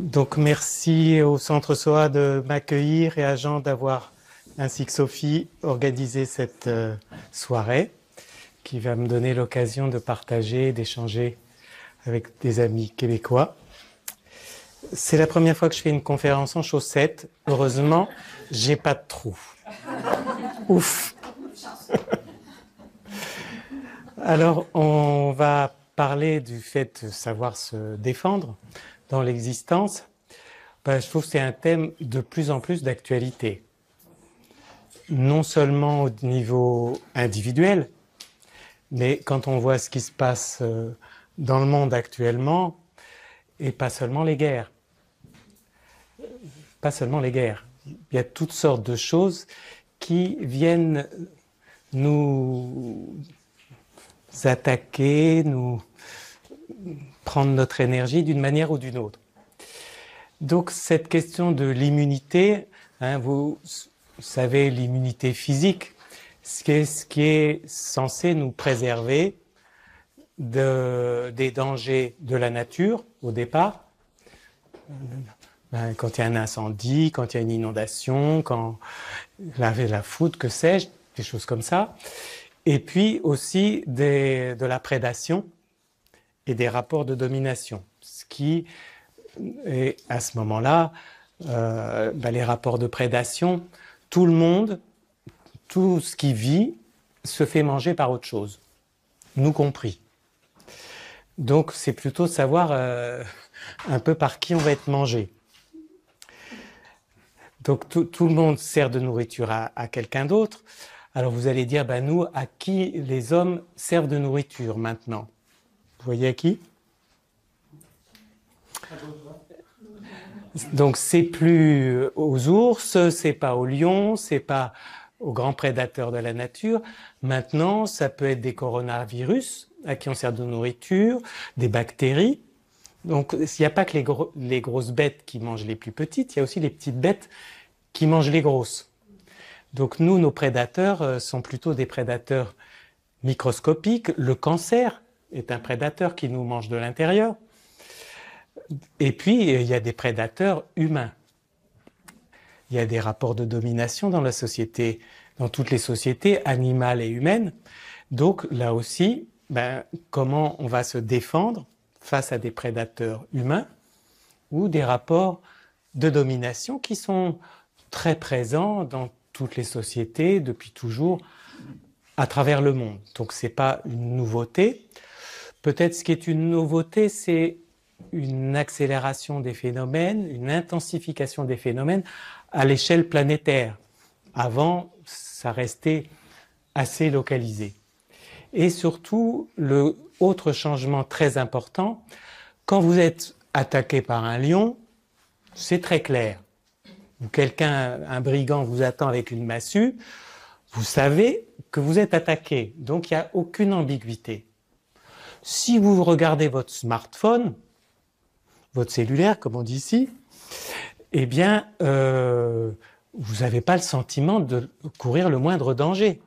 Donc merci au Centre SOA de m'accueillir et à Jean d'avoir, ainsi que Sophie, organisé cette soirée qui va me donner l'occasion de partager, d'échanger avec des amis québécois. C'est la première fois que je fais une conférence en chaussettes. Heureusement, j'ai pas de trou. Ouf. Alors, on va parler du fait de savoir se défendre dans l'existence. Je trouve que c'est un thème de plus en plus d'actualité. Non seulement au niveau individuel, mais quand on voit ce qui se passe dans le monde actuellement, et pas seulement les guerres. Pas seulement les guerres. Il y a toutes sortes de choses qui viennent nous attaquer, nous prendre notre énergie d'une manière ou d'une autre. Donc cette question de l'immunité, vous savez, l'immunité physique, ce qui est censé nous préserver des dangers de la nature au départ. Quand il y a un incendie, quand il y a une inondation, quand la foudre, que sais-je, des choses comme ça. Et puis aussi de la prédation et des rapports de domination. Ce qui est à ce moment-là, les rapports de prédation, tout le monde, tout ce qui vit, se fait manger par autre chose, nous compris. Donc c'est plutôt de savoir un peu par qui on va être mangé. Donc tout le monde sert de nourriture à quelqu'un d'autre. Alors vous allez dire, nous, à qui les hommes servent de nourriture maintenant? Vous voyez à qui? Donc c'est plus aux ours, c'est pas aux lions, c'est pas aux grands prédateurs de la nature. Maintenant, ça peut être des coronavirus à qui on sert de nourriture, des bactéries. Donc il n'y a pas que les grosses bêtes qui mangent les plus petites, il y a aussi les petites bêtes qui mangent les grosses. Donc nous, nos prédateurs sont plutôt des prédateurs microscopiques. Le cancer est un prédateur qui nous mange de l'intérieur. Et puis, il y a des prédateurs humains. Il y a des rapports de domination dans la société, dans toutes les sociétés, animales et humaines. Donc là aussi, comment on va se défendre face à des prédateurs humains ou des rapports de domination qui sont très présents dans toutes les sociétés depuis toujours à travers le monde. Donc ce n'est pas une nouveauté. Peut-être ce qui est une nouveauté, c'est une accélération des phénomènes, une intensification des phénomènes à l'échelle planétaire. Avant, ça restait assez localisé. Et surtout, le autre changement très important, quand vous êtes attaqué par un lion, c'est très clair. Ou quelqu'un, un brigand vous attend avec une massue, vous savez que vous êtes attaqué. Donc il n'y a aucune ambiguïté. Si vous regardez votre smartphone, votre cellulaire, comme on dit ici, eh bien, vous n'avez pas le sentiment de courir le moindre danger.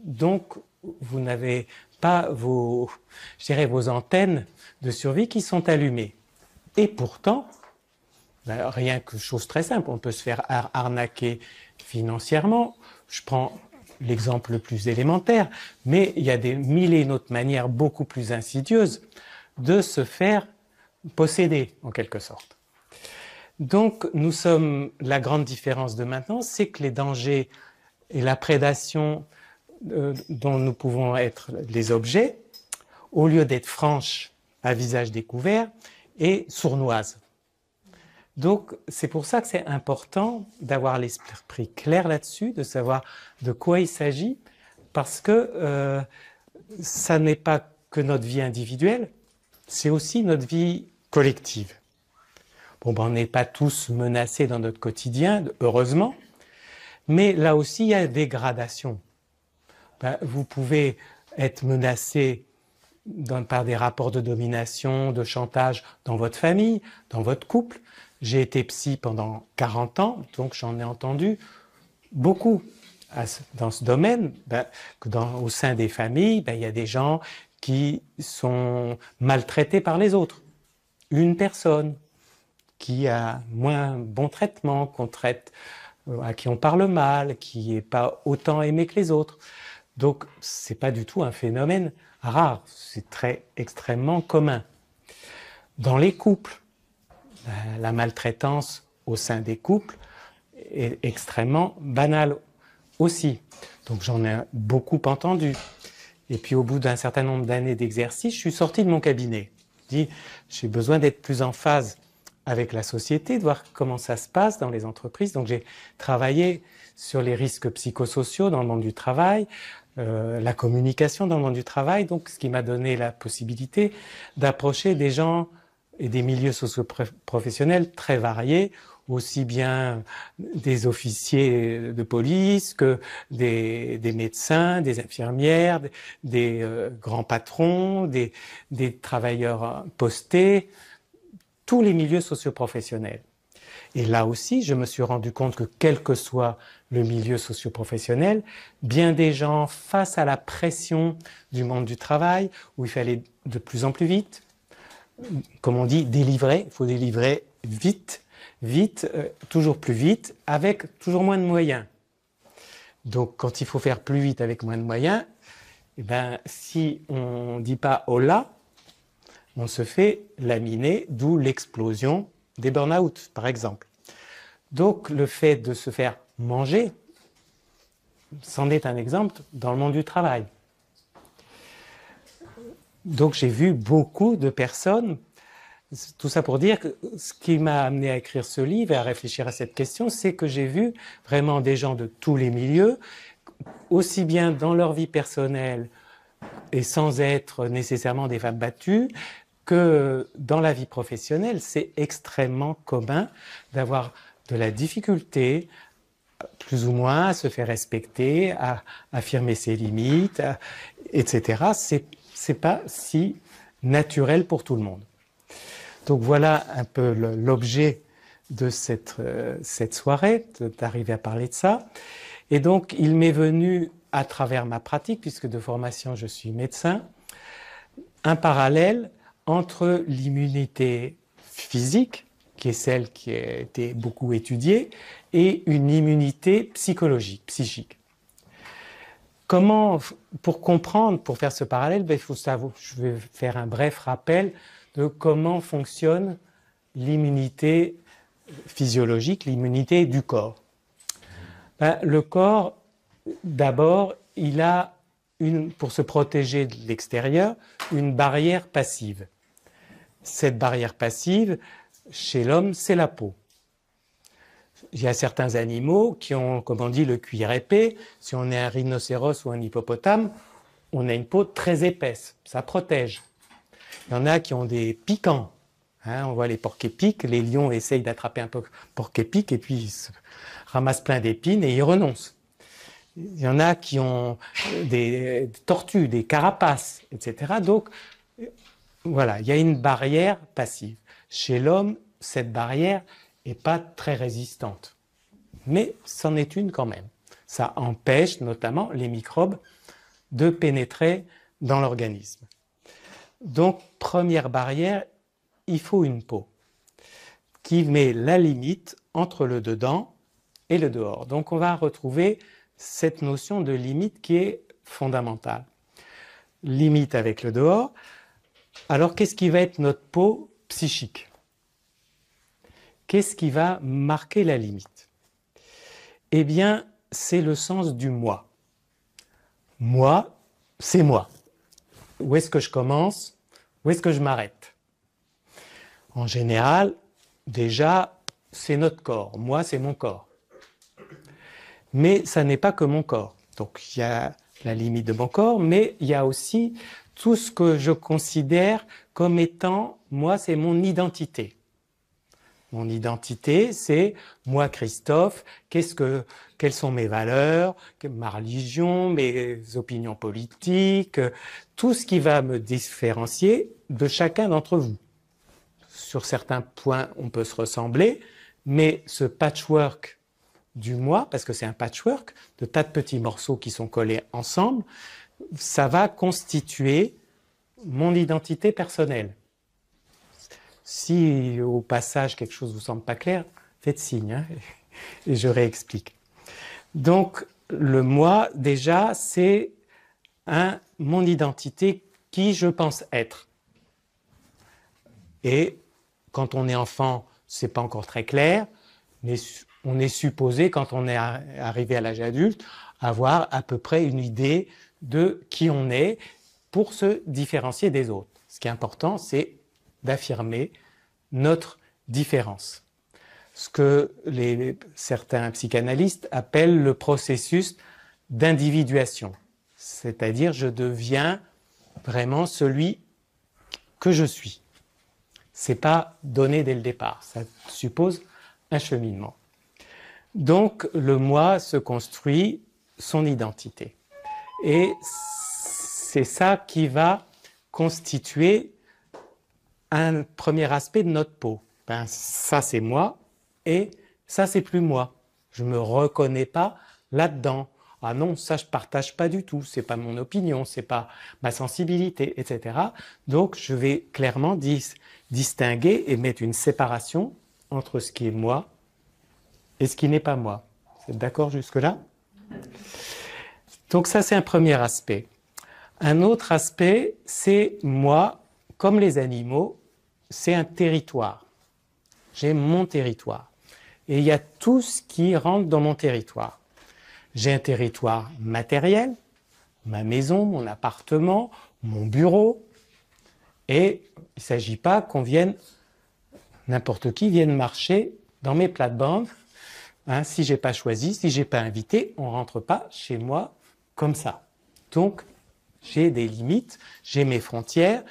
Donc, vous n'avez pas vos antennes de survie qui sont allumées. Et pourtant, rien que chose très simple, on peut se faire arnaquer financièrement. Je prends l'exemple le plus élémentaire, mais il y a des mille et une autres manières beaucoup plus insidieuses de se faire posséder, en quelque sorte. Donc, la grande différence de maintenant, c'est que les dangers et la prédation dont nous pouvons être les objets, au lieu d'être franches à visage découvert, est sournoise. Donc, c'est pour ça que c'est important d'avoir l'esprit clair là-dessus, de savoir de quoi il s'agit, parce que ça n'est pas que notre vie individuelle, c'est aussi notre vie collective. On n'est pas tous menacés dans notre quotidien, heureusement, mais là aussi, il y a des gradations. Vous pouvez être menacé par des rapports de domination, de chantage dans votre famille, dans votre couple. J'ai été psy pendant 40 ans, donc j'en ai entendu beaucoup dans ce domaine. Au sein des familles, il y a des gens qui sont maltraités par les autres. Une personne, qui a moins bon traitement, qu'on traite, à qui on parle mal, qui n'est pas autant aimé que les autres. Donc, ce n'est pas du tout un phénomène rare, c'est extrêmement commun. Dans les couples, la maltraitance au sein des couples est extrêmement banale aussi. Donc j'en ai beaucoup entendu. Et puis au bout d'un certain nombre d'années d'exercice, je suis sorti de mon cabinet. Je dis, j'ai besoin d'être plus en phase avec la société, de voir comment ça se passe dans les entreprises. Donc j'ai travaillé sur les risques psychosociaux dans le monde du travail, la communication dans le monde du travail, donc ce qui m'a donné la possibilité d'approcher des gens et des milieux socio-professionnels très variés, aussi bien des officiers de police que des médecins, des infirmières, des grands patrons, des travailleurs postés, tous les milieux socio-professionnels. Et là aussi, je me suis rendu compte que quel que soit le milieu socio-professionnel, bien des gens face à la pression du monde du travail, où il fallait de plus en plus vite, comme on dit, délivrer, il faut délivrer vite, toujours plus vite, avec toujours moins de moyens. Donc quand il faut faire plus vite avec moins de moyens, eh ben, si on ne dit pas « hola », on se fait laminer, d'où l'explosion des burn-out, par exemple. Donc le fait de se faire manger, c'en est un exemple dans le monde du travail. Donc j'ai vu beaucoup de personnes, tout ça pour dire que ce qui m'a amené à écrire ce livre et à réfléchir à cette question, c'est que j'ai vu vraiment des gens de tous les milieux, aussi bien dans leur vie personnelle et sans être nécessairement des femmes battues, que dans la vie professionnelle, c'est extrêmement commun d'avoir de la difficulté, plus ou moins, à se faire respecter, à affirmer ses limites, etc. C'est pas si naturel pour tout le monde. Donc voilà un peu l'objet de cette soirée, d'arriver à parler de ça. Et donc il m'est venu, à travers ma pratique, puisque de formation je suis médecin, un parallèle entre l'immunité physique, qui est celle qui a été beaucoup étudiée, et une immunité psychologique, psychique. Comment, pour comprendre, pour faire ce parallèle, il faut savoir, je vais faire un bref rappel de comment fonctionne l'immunité physiologique, l'immunité du corps. Le corps, d'abord, il a, pour se protéger de l'extérieur, une barrière passive. Cette barrière passive, chez l'homme, c'est la peau. Il y a certains animaux qui ont, comme on dit, le cuir épais. Si on est un rhinocéros ou un hippopotame, on a une peau très épaisse, ça protège. Il y en a qui ont des piquants. On voit les porcs-épics, les lions essayent d'attraper un porc-épic et puis ils se ramassent plein d'épines et ils renoncent. Il y en a qui ont des tortues, des carapaces, etc. Donc, voilà, il y a une barrière passive. Chez l'homme, cette barrière n'est pas très résistante. Mais c'en est une quand même. Ça empêche notamment les microbes de pénétrer dans l'organisme. Donc, première barrière, il faut une peau qui met la limite entre le dedans et le dehors. Donc, on va retrouver cette notion de limite qui est fondamentale. Limite avec le dehors. Alors, qu'est-ce qui va être notre peau psychique? Qu'est-ce qui va marquer la limite? Eh bien, c'est le sens du moi. Moi, c'est moi. Où est-ce que je commence? Où est-ce que je m'arrête? En général, déjà, c'est notre corps. Moi, c'est mon corps. Mais ça n'est pas que mon corps. Donc, il y a la limite de mon corps, mais il y a aussi tout ce que je considère comme étant, moi, c'est mon identité. Mon identité, c'est moi, Christophe, quelles sont mes valeurs, ma religion, mes opinions politiques, tout ce qui va me différencier de chacun d'entre vous. Sur certains points, on peut se ressembler, mais ce patchwork du moi, parce que c'est un patchwork de tas de petits morceaux qui sont collés ensemble, ça va constituer mon identité personnelle. Si au passage quelque chose vous semble pas clair, faites signe, hein, et je réexplique. Donc le moi, déjà, c'est mon identité, qui je pense être. Et quand on est enfant, c'est pas encore très clair, mais on est supposé, quand on est arrivé à l'âge adulte, avoir à peu près une idée de qui on est pour se différencier des autres. Ce qui est important, c'est d'affirmer notre différence. Ce que certains psychanalystes appellent le processus d'individuation. C'est-à-dire, je deviens vraiment celui que je suis. Ce n'est pas donné dès le départ, ça suppose un cheminement. Donc, le moi se construit son identité. Et c'est ça qui va constituer un premier aspect de notre peau. Ben, ça, c'est moi, et ça, c'est plus moi. Je ne me reconnais pas là-dedans. Ah non, ça, je ne partage pas du tout. Ce n'est pas mon opinion, ce n'est pas ma sensibilité, etc. Donc, je vais clairement distinguer et mettre une séparation entre ce qui est moi et ce qui n'est pas moi. Vous êtes d'accord jusque-là? Donc ça, c'est un premier aspect. Un autre aspect, c'est moi, comme les animaux, c'est un territoire. J'ai mon territoire. Et il y a tout ce qui rentre dans mon territoire. J'ai un territoire matériel, ma maison, mon appartement, mon bureau. Et il ne s'agit pas qu'on vienne, n'importe qui vienne marcher dans mes plates-bandes. Hein, si je n'ai pas choisi, si je n'ai pas invité, on ne rentre pas chez moi comme ça. Donc, j'ai des limites, j'ai mes frontières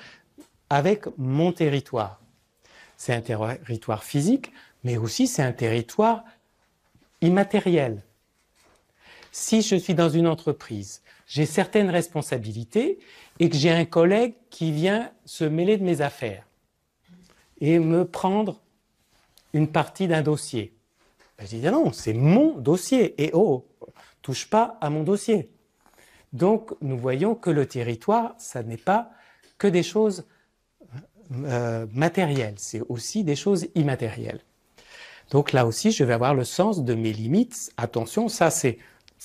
avec mon territoire. C'est un territoire physique, mais aussi c'est un territoire immatériel. Si je suis dans une entreprise, j'ai certaines responsabilités et que j'ai un collègue qui vient se mêler de mes affaires et me prendre une partie d'un dossier. Ben, je dis non, c'est mon dossier et touche pas à mon dossier. Donc nous voyons que le territoire, ça n'est pas que des choses matérielles, c'est aussi des choses immatérielles. Donc là aussi, je vais avoir le sens de mes limites. Attention, ça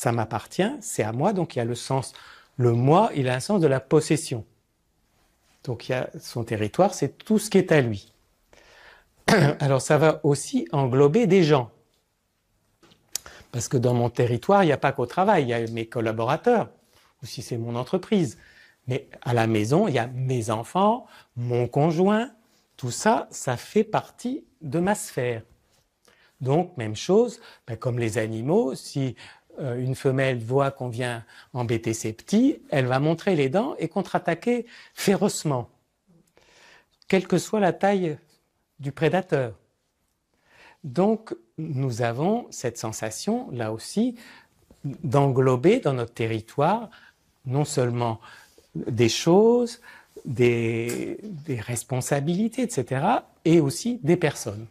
m'appartient, c'est à moi, donc il y a le sens. Le moi, il a un sens de la possession. Donc il y a son territoire, c'est tout ce qui est à lui. Alors ça va aussi englober des gens. Parce que dans mon territoire, il n'y a pas qu'au travail, il y a mes collaborateurs, ou si c'est mon entreprise. Mais à la maison, il y a mes enfants, mon conjoint, tout ça, ça fait partie de ma sphère. Donc, même chose, comme les animaux, si une femelle voit qu'on vient embêter ses petits, elle va montrer les dents et contre-attaquer férocement, quelle que soit la taille du prédateur. Donc, nous avons cette sensation, là aussi, d'englober dans notre territoire non seulement des choses, des responsabilités, etc., et aussi des personnes.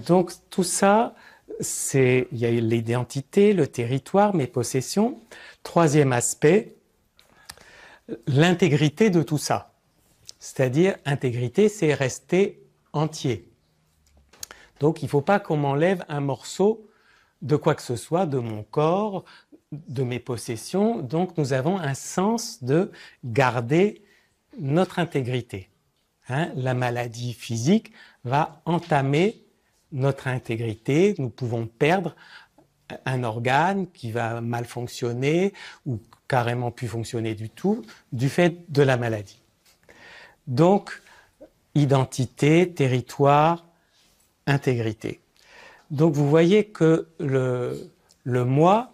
Donc, tout ça, il y a l'identité, le territoire, mes possessions. Troisième aspect, l'intégrité de tout ça. C'est-à-dire, intégrité, c'est rester entier. Donc, il ne faut pas qu'on m'enlève un morceau de quoi que ce soit, de mon corps, de mes possessions. Donc, nous avons un sens de garder notre intégrité. Hein, la maladie physique va entamer notre intégrité. Nous pouvons perdre un organe qui va mal fonctionner ou carrément plus fonctionner du tout du fait de la maladie. Donc, identité, territoire, intégrité. Donc, vous voyez que le moi,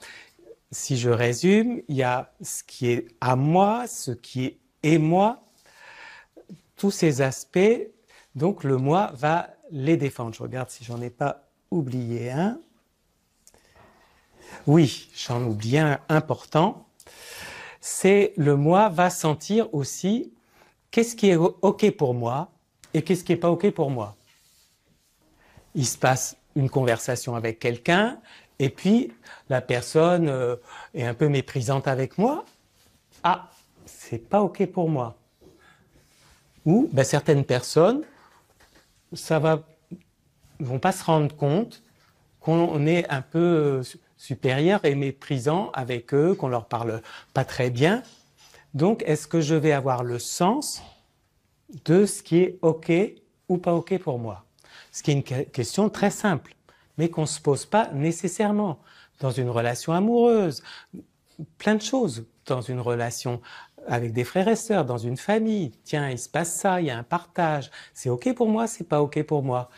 si je résume, il y a ce qui est à moi, ce qui est moi, tous ces aspects, donc le moi va les défendre. Je regarde si j'en ai pas oublié un. Oui, j'en oublie un important. C'est le moi va sentir aussi qu'est-ce qui est OK pour moi et qu'est-ce qui n'est pas OK pour moi. Il se passe une conversation avec quelqu'un et puis la personne est un peu méprisante avec moi. Ah, c'est pas OK pour moi. Ou certaines personnes, vont pas se rendre compte qu'on est un peu supérieur et méprisant avec eux, qu'on leur parle pas très bien. Donc, est-ce que je vais avoir le sens de ce qui est OK ou pas OK pour moi? Ce qui est une question très simple, mais qu'on ne se pose pas nécessairement dans une relation amoureuse, plein de choses dans une relation avec des frères et sœurs, dans une famille. Tiens, il se passe ça, il y a un partage. C'est OK pour moi, c'est pas OK pour moi.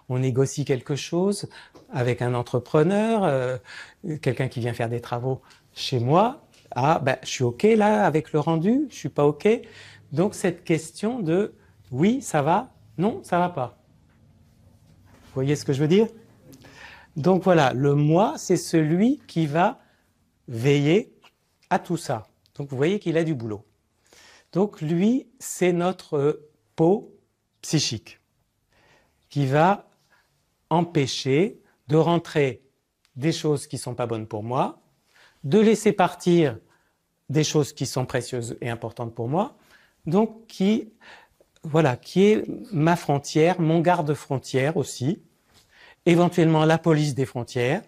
On négocie quelque chose avec un entrepreneur, quelqu'un qui vient faire des travaux chez moi. Ah, je suis OK là avec le rendu, je suis pas OK. Donc cette question de oui, ça va, non, ça va pas. Vous voyez ce que je veux dire? Donc voilà, le moi, c'est celui qui va veiller à tout ça. Donc vous voyez qu'il a du boulot. Donc lui, c'est notre peau psychique qui va empêcher de rentrer des choses qui ne sont pas bonnes pour moi, de laisser partir des choses qui sont précieuses et importantes pour moi, donc qui est ma frontière, mon garde-frontière aussi, éventuellement la police des frontières.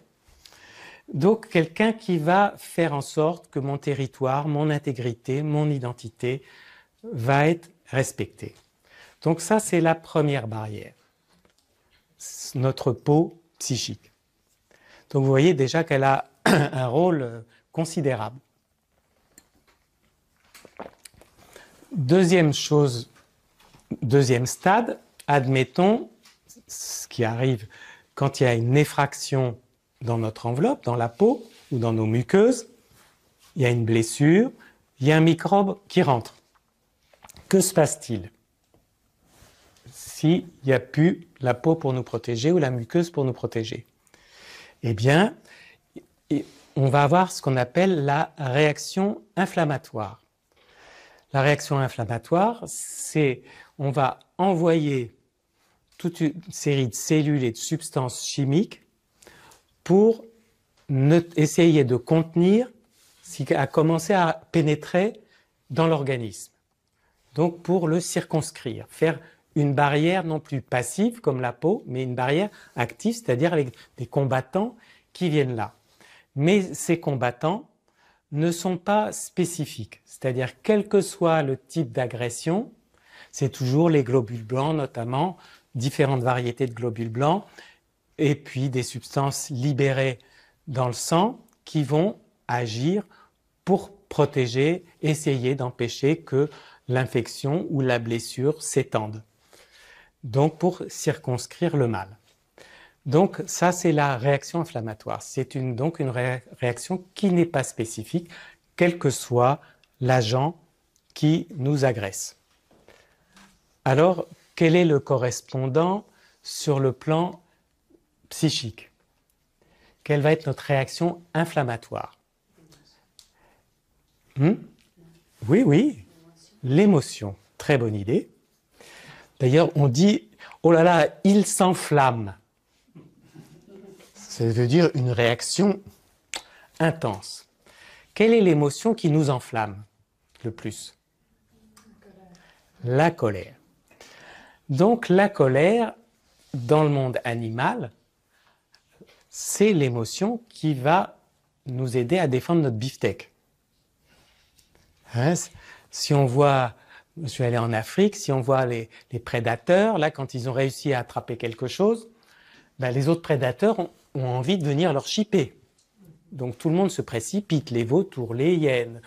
Donc quelqu'un qui va faire en sorte que mon territoire, mon intégrité, mon identité va être respectée. Donc ça, c'est la première barrière, notre peau psychique. Donc vous voyez déjà qu'elle a un rôle considérable. Deuxième chose, deuxième stade, admettons ce qui arrive quand il y a une effraction dans notre enveloppe, dans la peau ou dans nos muqueuses, il y a une blessure, il y a un microbe qui rentre. Que se passe-t-il s'il n'y a plus la peau pour nous protéger ou la muqueuse pour nous protéger? Eh bien, on va avoir ce qu'on appelle la réaction inflammatoire. La réaction inflammatoire, c'est on va envoyer toute une série de cellules et de substances chimiques pour essayer de contenir ce qui a commencé à pénétrer dans l'organisme. Donc pour le circonscrire, faire une barrière non plus passive comme la peau, mais une barrière active, c'est-à-dire avec des combattants qui viennent là. Mais ces combattants ne sont pas spécifiques, c'est-à-dire quel que soit le type d'agression, c'est toujours les globules blancs notamment, différentes variétés de globules blancs, et puis des substances libérées dans le sang qui vont agir pour protéger, essayer d'empêcher que l'infection ou la blessure s'étende. Donc pour circonscrire le mal. Donc ça, c'est la réaction inflammatoire. C'est donc une réaction qui n'est pas spécifique, quel que soit l'agent qui nous agresse. Alors, quel est le correspondant sur le plan psychique? Quelle va être notre réaction inflammatoire? Oui, l'émotion. Très bonne idée. D'ailleurs, on dit « oh là là, il s'enflamme ». Ça veut dire une réaction intense. Quelle est l'émotion qui nous enflamme le plus? La colère. Donc la colère, dans le monde animal, c'est l'émotion qui va nous aider à défendre notre beefsteak. Hein, si on voit, je suis allé en Afrique, si on voit les prédateurs, là, quand ils ont réussi à attraper quelque chose, les autres prédateurs ont envie de venir leur chipper. Donc tout le monde se précipite, les vautours, les hyènes,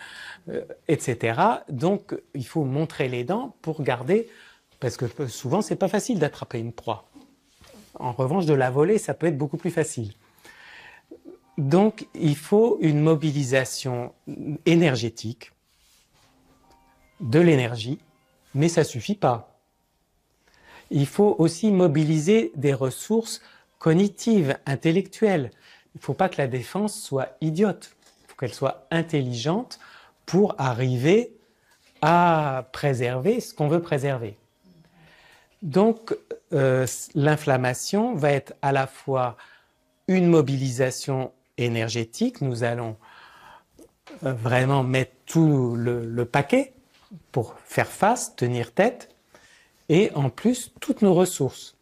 etc. Donc il faut montrer les dents pour garder, parce que souvent c'est pas facile d'attraper une proie. En revanche, de la voler, ça peut être beaucoup plus facile. Donc il faut une mobilisation énergétique, de l'énergie, mais ça suffit pas. Il faut aussi mobiliser des ressources cognitives, intellectuelles. Il ne faut pas que la défense soit idiote. Il faut qu'elle soit intelligente pour arriver à préserver ce qu'on veut préserver. Donc, l'inflammation va être à la fois une mobilisation énergétique. Nous allons vraiment mettre tout le paquet pour faire face, tenir tête, et en plus toutes nos ressources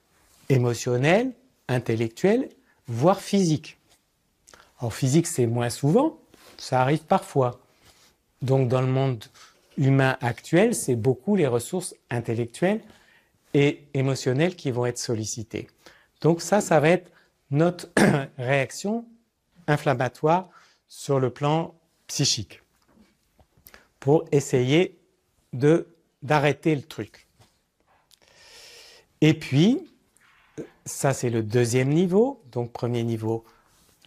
émotionnelles, intellectuelles, voire physiques. En physique, c'est moins souvent, ça arrive parfois. Donc dans le monde humain actuel, c'est beaucoup les ressources intellectuelles et émotionnelles qui vont être sollicitées. Donc ça va être notre réaction inflammatoire sur le plan psychique pour essayer d'arrêter le truc. Et puis, ça c'est le deuxième niveau. Donc premier niveau,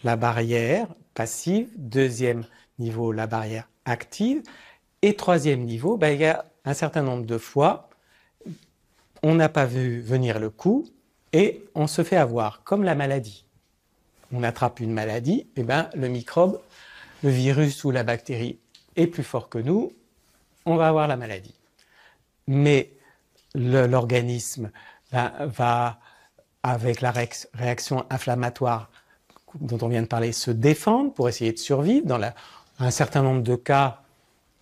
la barrière passive. Deuxième niveau, la barrière active. Et troisième niveau, il y a un certain nombre de fois, on n'a pas vu venir le coup et on se fait avoir, comme la maladie. On attrape une maladie, et le microbe, le virus ou la bactérie est plus fort que nous, on va avoir la maladie. Mais l'organisme va, avec la réaction inflammatoire dont on vient de parler, se défendre pour essayer de survivre. Dans un certain nombre de cas,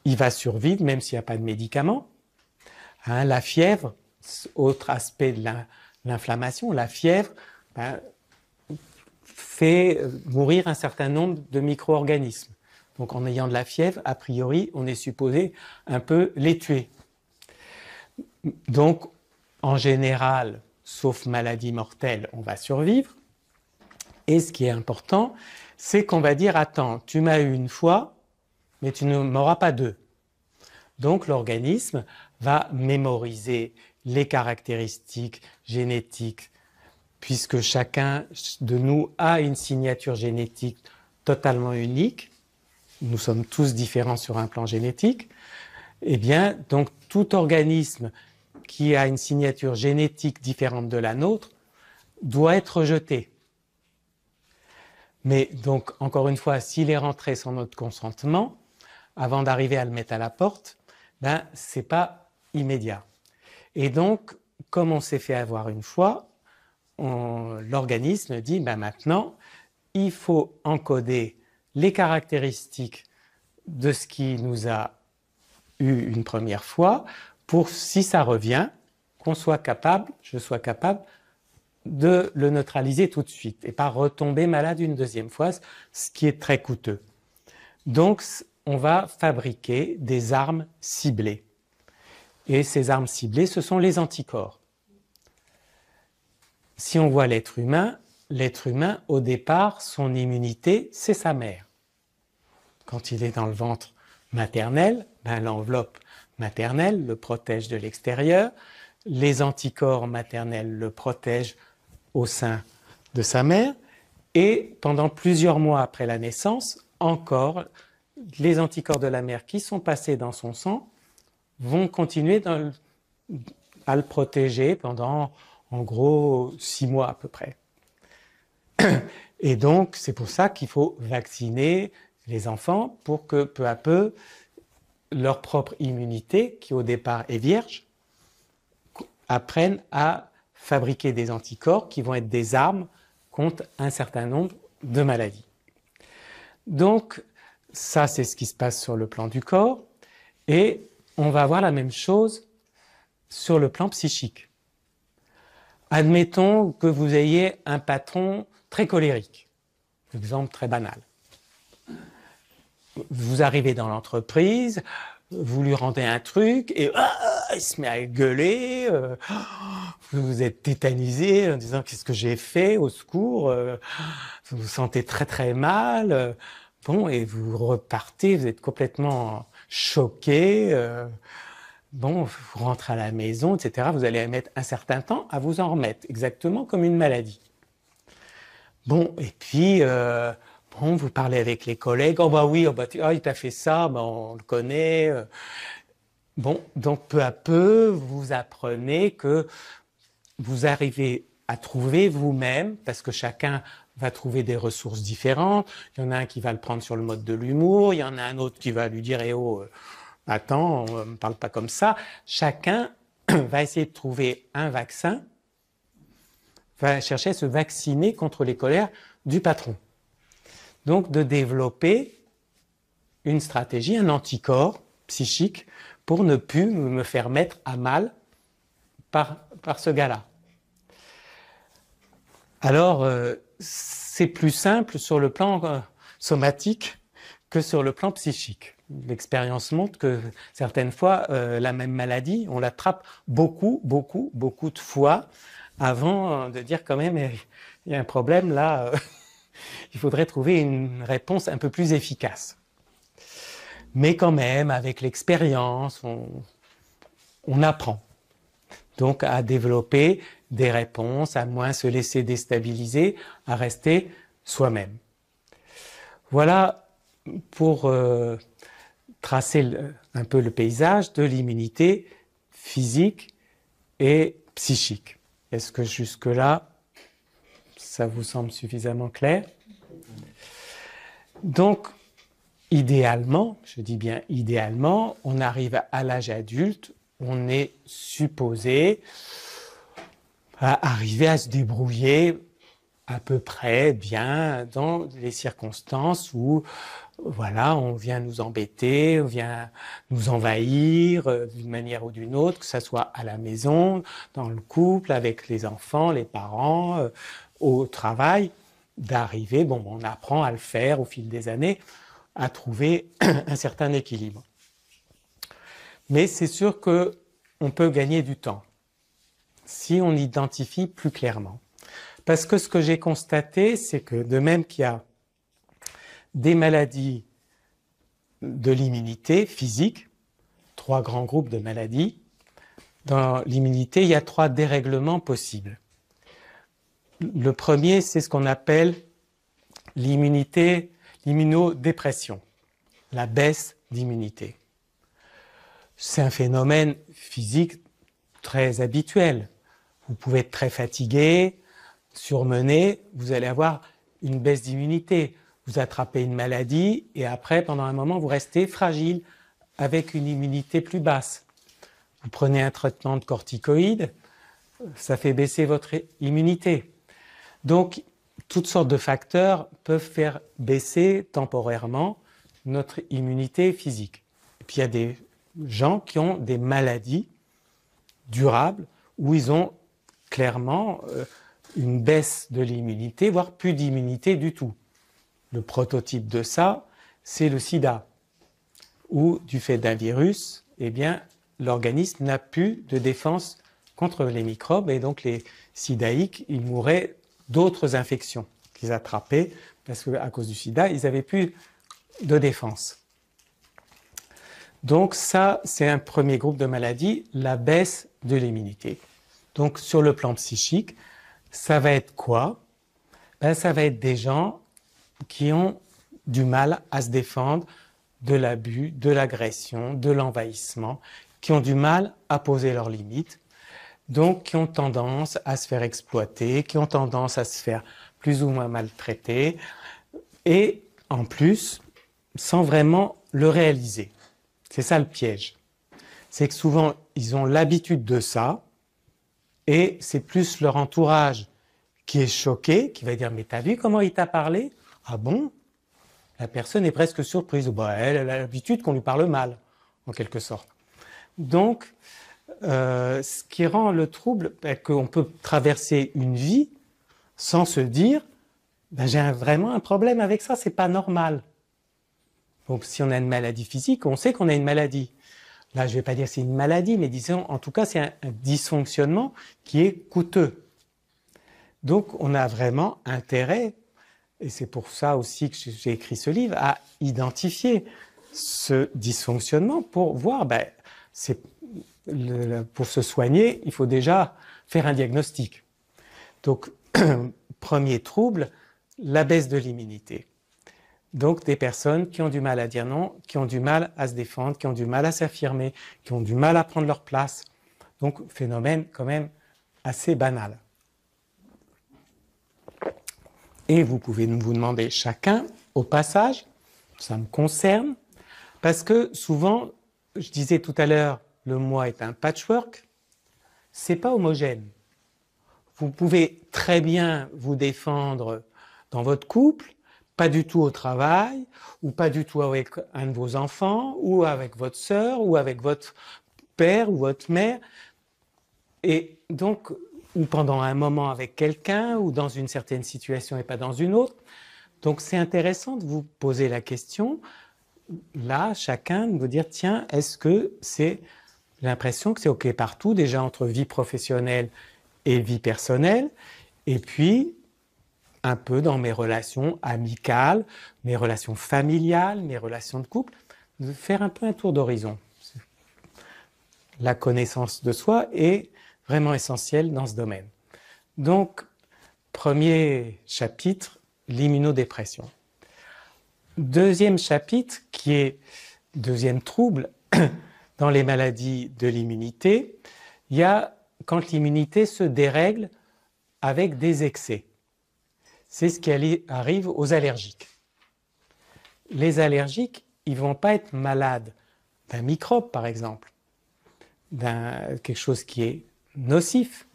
il va survivre même s'il n'y a pas de médicaments. La fièvre, autre aspect de l'inflammation, la fièvre fait mourir un certain nombre de micro-organismes. Donc en ayant de la fièvre, a priori, on est supposé un peu les tuer. Donc en général, sauf maladie mortelle, on va survivre. Et ce qui est important, c'est qu'on va dire, attends, tu m'as eu une fois, mais tu ne m'auras pas deux. Donc l'organisme va mémoriser les caractéristiques génétiques, puisque chacun de nous a une signature génétique totalement unique. Nous sommes tous différents sur un plan génétique. Eh bien, donc tout organisme qui a une signature génétique différente de la nôtre doit être rejeté. Mais donc, encore une fois, s'il est rentré sans notre consentement, avant d'arriver à le mettre à la porte, c'est pas immédiat. Et donc, comme on s'est fait avoir une fois, l'organisme dit, maintenant, il faut encoder les caractéristiques de ce qui nous a eu une première fois, pour, si ça revient, je sois capable de le neutraliser tout de suite et pas retomber malade une deuxième fois, ce qui est très coûteux. Donc, on va fabriquer des armes ciblées. Et ces armes ciblées, ce sont les anticorps. Si on voit l'être humain, au départ, son immunité, c'est sa mère. Quand il est dans le ventre maternel, l'enveloppe maternelle le protège de l'extérieur, les anticorps maternels le protègent au sein de sa mère, et pendant plusieurs mois après la naissance, encore, les anticorps de la mère qui sont passés dans son sang vont continuer à le protéger pendant, en gros, 6 mois à peu près. Et donc, c'est pour ça qu'il faut vacciner les enfants pour que, peu à peu, leur propre immunité, qui au départ est vierge, apprennent à fabriquer des anticorps qui vont être des armes contre un certain nombre de maladies. Donc, ça, c'est ce qui se passe sur le plan du corps. Et on va avoir la même chose sur le plan psychique. Admettons que vous ayez un patron très colérique. Exemple très banal. Vous arrivez dans l'entreprise, vous lui rendez un truc et il se met à gueuler, vous êtes tétanisé en disant qu'est-ce que j'ai fait, au secours, vous vous sentez très très mal, et vous repartez, vous êtes complètement choqué, vous rentrez à la maison, etc. Vous allez mettre un certain temps à vous en remettre, exactement comme une maladie. Et puis vous parlez avec les collègues, il t'a fait ça, on le connaît. Donc peu à peu, vous apprenez que vous arrivez à trouver vous-même, parce que chacun va trouver des ressources différentes. Il y en a un qui va le prendre sur le mode de l'humour, il y en a un autre qui va lui dire attends, on ne parle pas comme ça. Chacun va essayer de trouver un vaccin, va chercher à se vacciner contre les colères du patron. Donc de développer une stratégie, un anticorps psychique pour ne plus me faire mettre à mal par ce gars-là. Alors, c'est plus simple sur le plan somatique que sur le plan psychique. L'expérience montre que certaines fois, la même maladie, on l'attrape beaucoup de fois avant de dire quand même, il y a un problème là, il faudrait trouver une réponse un peu plus efficace. Mais quand même, avec l'expérience, on apprend donc à développer des réponses, à moins se laisser déstabiliser, à rester soi-même. Voilà pour tracer un peu le paysage de l'immunité physique et psychique. Est-ce que jusque-là, ça vous semble suffisamment clair? Donc, idéalement, je dis bien idéalement, on arrive à l'âge adulte, on est supposé arriver à se débrouiller à peu près bien dans les circonstances où voilà, on vient nous embêter, on vient nous envahir d'une manière ou d'une autre, que ce soit à la maison, dans le couple, avec les enfants, les parents, au travail, d'arriver, bon, on apprend à le faire au fil des années, à trouver un certain équilibre. Mais c'est sûr qu'on peut gagner du temps si on identifie plus clairement. Parce que ce que j'ai constaté, c'est que de même qu'il y a des maladies de l'immunité physique, 3 grands groupes de maladies, dans l'immunité, il y a 3 dérèglements possibles. Le premier, c'est ce qu'on appelle l'immunodépression, la baisse d'immunité. C'est un phénomène physique très habituel. Vous pouvez être très fatigué, surmené, vous allez avoir une baisse d'immunité. Vous attrapez une maladie et après, pendant un moment, vous restez fragile avec une immunité plus basse. Vous prenez un traitement de corticoïdes, ça fait baisser votre immunité. Donc, toutes sortes de facteurs peuvent faire baisser temporairement notre immunité physique. Et puis, il y a des gens qui ont des maladies durables où ils ont clairement une baisse de l'immunité, voire plus d'immunité du tout. Le prototype de ça, c'est le sida, où du fait d'un virus, eh bien, l'organisme n'a plus de défense contre les microbes et donc les sidaïques, ils mouraient d'autres infections qu'ils attrapaient parce qu'à cause du sida, ils n'avaient plus de défense. Donc ça, c'est un premier groupe de maladies, la baisse de l'immunité. Donc sur le plan psychique, ça va être quoi? Ben, ça va être des gens qui ont du mal à se défendre de l'abus, de l'agression, de l'envahissement, qui ont du mal à poser leurs limites, donc qui ont tendance à se faire exploiter, qui ont tendance à se faire plus ou moins maltraiter, et en plus, sans vraiment le réaliser. C'est ça le piège. C'est que souvent, ils ont l'habitude de ça, et c'est plus leur entourage qui est choqué, qui va dire « Mais t'as vu comment il t'a parlé ?»« Ah bon ?» La personne est presque surprise. Bah, elle a l'habitude qu'on lui parle mal, en quelque sorte. Donc, ce qui rend le trouble, qu'on peut traverser une vie sans se dire ben, « J'ai vraiment un problème avec ça, c'est pas normal. » Donc, si on a une maladie physique, on sait qu'on a une maladie. Là, je ne vais pas dire que c'est une maladie, mais disons, en tout cas, c'est un dysfonctionnement qui est coûteux. Donc, on a vraiment intérêt, et c'est pour ça aussi que j'ai écrit ce livre, à identifier ce dysfonctionnement pour voir, ben, pour se soigner, il faut déjà faire un diagnostic. Donc, premier trouble, la baisse de l'immunité. Donc, des personnes qui ont du mal à dire non, qui ont du mal à se défendre, qui ont du mal à s'affirmer, qui ont du mal à prendre leur place. Donc, phénomène quand même assez banal. Et vous pouvez vous demander chacun, au passage, ça me concerne, parce que souvent, je disais tout à l'heure, le moi est un patchwork, c'est pas homogène. Vous pouvez très bien vous défendre dans votre couple, pas du tout au travail, ou pas du tout avec un de vos enfants, ou avec votre sœur, ou avec votre père ou votre mère, et donc, ou pendant un moment avec quelqu'un, ou dans une certaine situation et pas dans une autre. Donc c'est intéressant de vous poser la question, là, chacun, de vous dire, tiens, est-ce que c'est l'impression que c'est OK partout, déjà entre vie professionnelle et vie personnelle, et puis un peu dans mes relations amicales, mes relations familiales, mes relations de couple, de faire un peu un tour d'horizon. La connaissance de soi est vraiment essentielle dans ce domaine. Donc, premier chapitre, l'immunodépression. Deuxième chapitre, qui est deuxième trouble, dans les maladies de l'immunité, il y a quand l'immunité se dérègle avec des excès. C'est ce qui arrive aux allergiques. Les allergiques, ils ne vont pas être malades d'un microbe, par exemple, d'un quelque chose qui est nocif.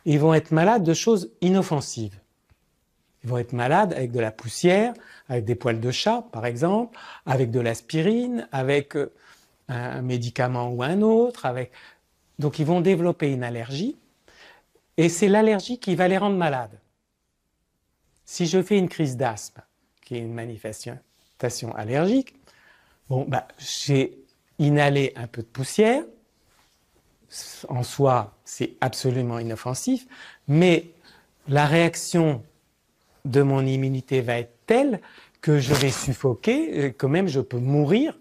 Ils vont être malades de choses inoffensives. Ils vont être malades avec de la poussière, avec des poils de chat, par exemple, avec de l'aspirine, avec un médicament ou un autre. Donc ils vont développer une allergie, et c'est l'allergie qui va les rendre malades. Si je fais une crise d'asthme, qui est une manifestation allergique, bon, j'ai inhalé un peu de poussière, en soi, c'est absolument inoffensif, mais la réaction de mon immunité va être telle que je vais suffoquer, que même je peux mourir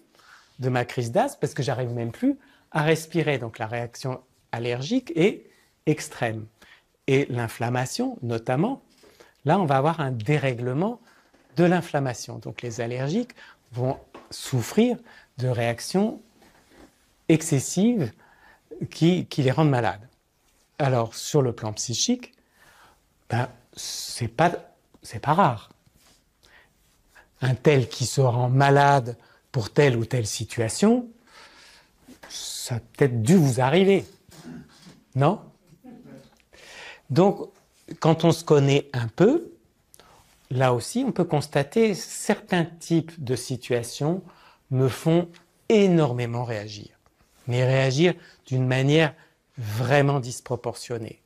de ma crise d'asthme parce que j'arrive même plus à respirer. Donc la réaction allergique est extrême. Et l'inflammation, notamment, là on va avoir un dérèglement de l'inflammation. Donc les allergiques vont souffrir de réactions excessives qui les rendent malades. Alors sur le plan psychique, c'est pas rare. Un tel qui se rend malade pour telle ou telle situation, ça a peut-être dû vous arriver, non? Donc, quand on se connaît un peu, là aussi, on peut constater certains types de situations me font énormément réagir. Mais réagir d'une manière vraiment disproportionnée.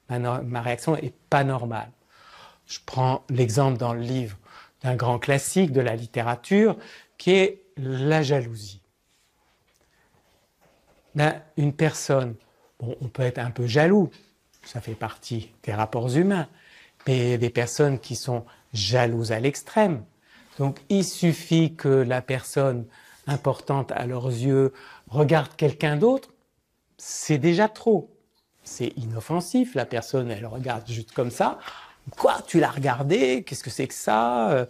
Ma réaction n'est pas normale. Je prends l'exemple dans le livre d'un grand classique de la littérature qui est la jalousie. Une personne, bon, on peut être un peu jaloux, ça fait partie des rapports humains, mais il y a des personnes qui sont jalouses à l'extrême. Donc il suffit que la personne importante à leurs yeux regarde quelqu'un d'autre, c'est déjà trop. C'est inoffensif, la personne elle regarde juste comme ça. Quoi, tu l'as regardé? Qu'est-ce que c'est que ça?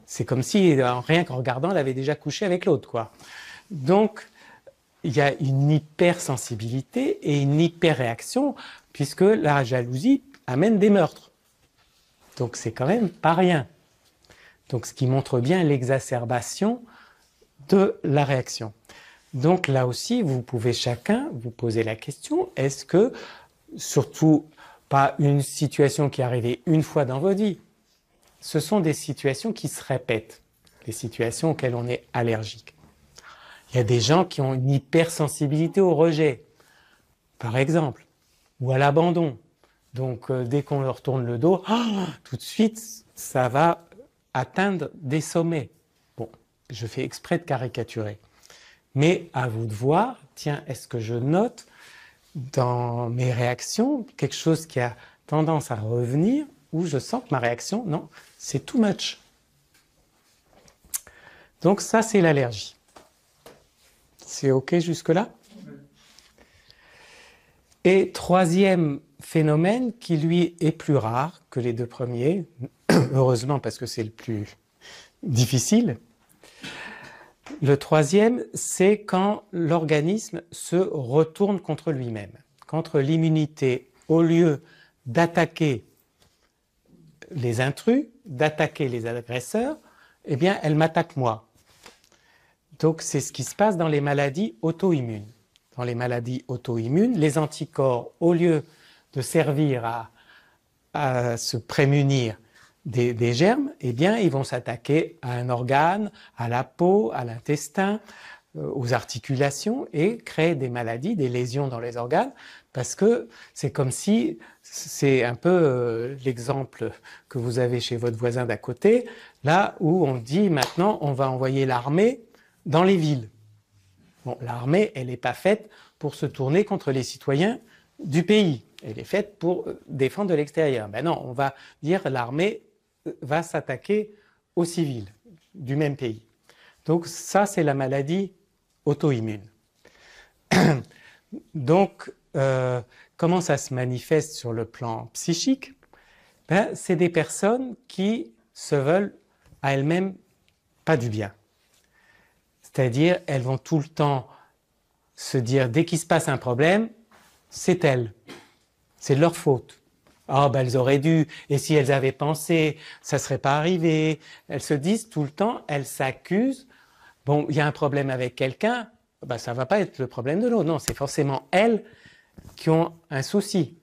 C'est comme si, rien qu'en regardant, elle avait déjà couché avec l'autre, quoi. Donc, il y a une hypersensibilité et une hyperréaction, puisque la jalousie amène des meurtres. Donc, c'est quand même pas rien. Donc, ce qui montre bien l'exacerbation de la réaction. Donc, là aussi, vous pouvez chacun vous poser la question, est-ce que, surtout, pas une situation qui est arrivée une fois dans votre vie. Ce sont des situations qui se répètent, les situations auxquelles on est allergique. Il y a des gens qui ont une hypersensibilité au rejet, par exemple, ou à l'abandon. Donc, dès qu'on leur tourne le dos, tout de suite, ça va atteindre des sommets. Bon, je fais exprès de caricaturer. Mais à vous de voir, tiens, est-ce que je note dans mes réactions quelque chose qui a tendance à revenir, où je sens que ma réaction, non, c'est too much. Donc ça, c'est l'allergie. C'est OK jusque-là? Et troisième phénomène qui, lui, est plus rare que les deux premiers, heureusement parce que c'est le plus difficile. Le troisième, c'est quand l'organisme se retourne contre lui-même. Contre l'immunité, au lieu d'attaquer les intrus, d'attaquer les agresseurs, eh bien, elle m'attaque moi. Donc, c'est ce qui se passe dans les maladies auto-immunes. Dans les maladies auto-immunes, les anticorps, au lieu de servir à se prémunir des germes, eh bien, ils vont s'attaquer à un organe, à la peau, à l'intestin, aux articulations et créer des maladies, des lésions dans les organes, parce que c'est comme si, c'est un peu l'exemple que vous avez chez votre voisin d'à côté, là où on dit maintenant on va envoyer l'armée dans les villes. Bon, l'armée, elle n'est pas faite pour se tourner contre les citoyens du pays. Elle est faite pour défendre de l'extérieur. Ben non, on va dire l'armée va s'attaquer aux civils du même pays. Donc ça, c'est la maladie auto-immune. Donc, comment ça se manifeste sur le plan psychique? Ben, c'est des personnes qui se veulent à elles-mêmes pas du bien. C'est-à-dire, elles vont tout le temps se dire, dès qu'il se passe un problème, c'est elles. C'est de leur faute. Ah, ben elles auraient dû, et si elles avaient pensé, ça ne serait pas arrivé. Elles se disent tout le temps, elles s'accusent. Bon, il y a un problème avec quelqu'un, ben ça ne va pas être le problème de l'autre. Non, c'est forcément elles qui ont un souci.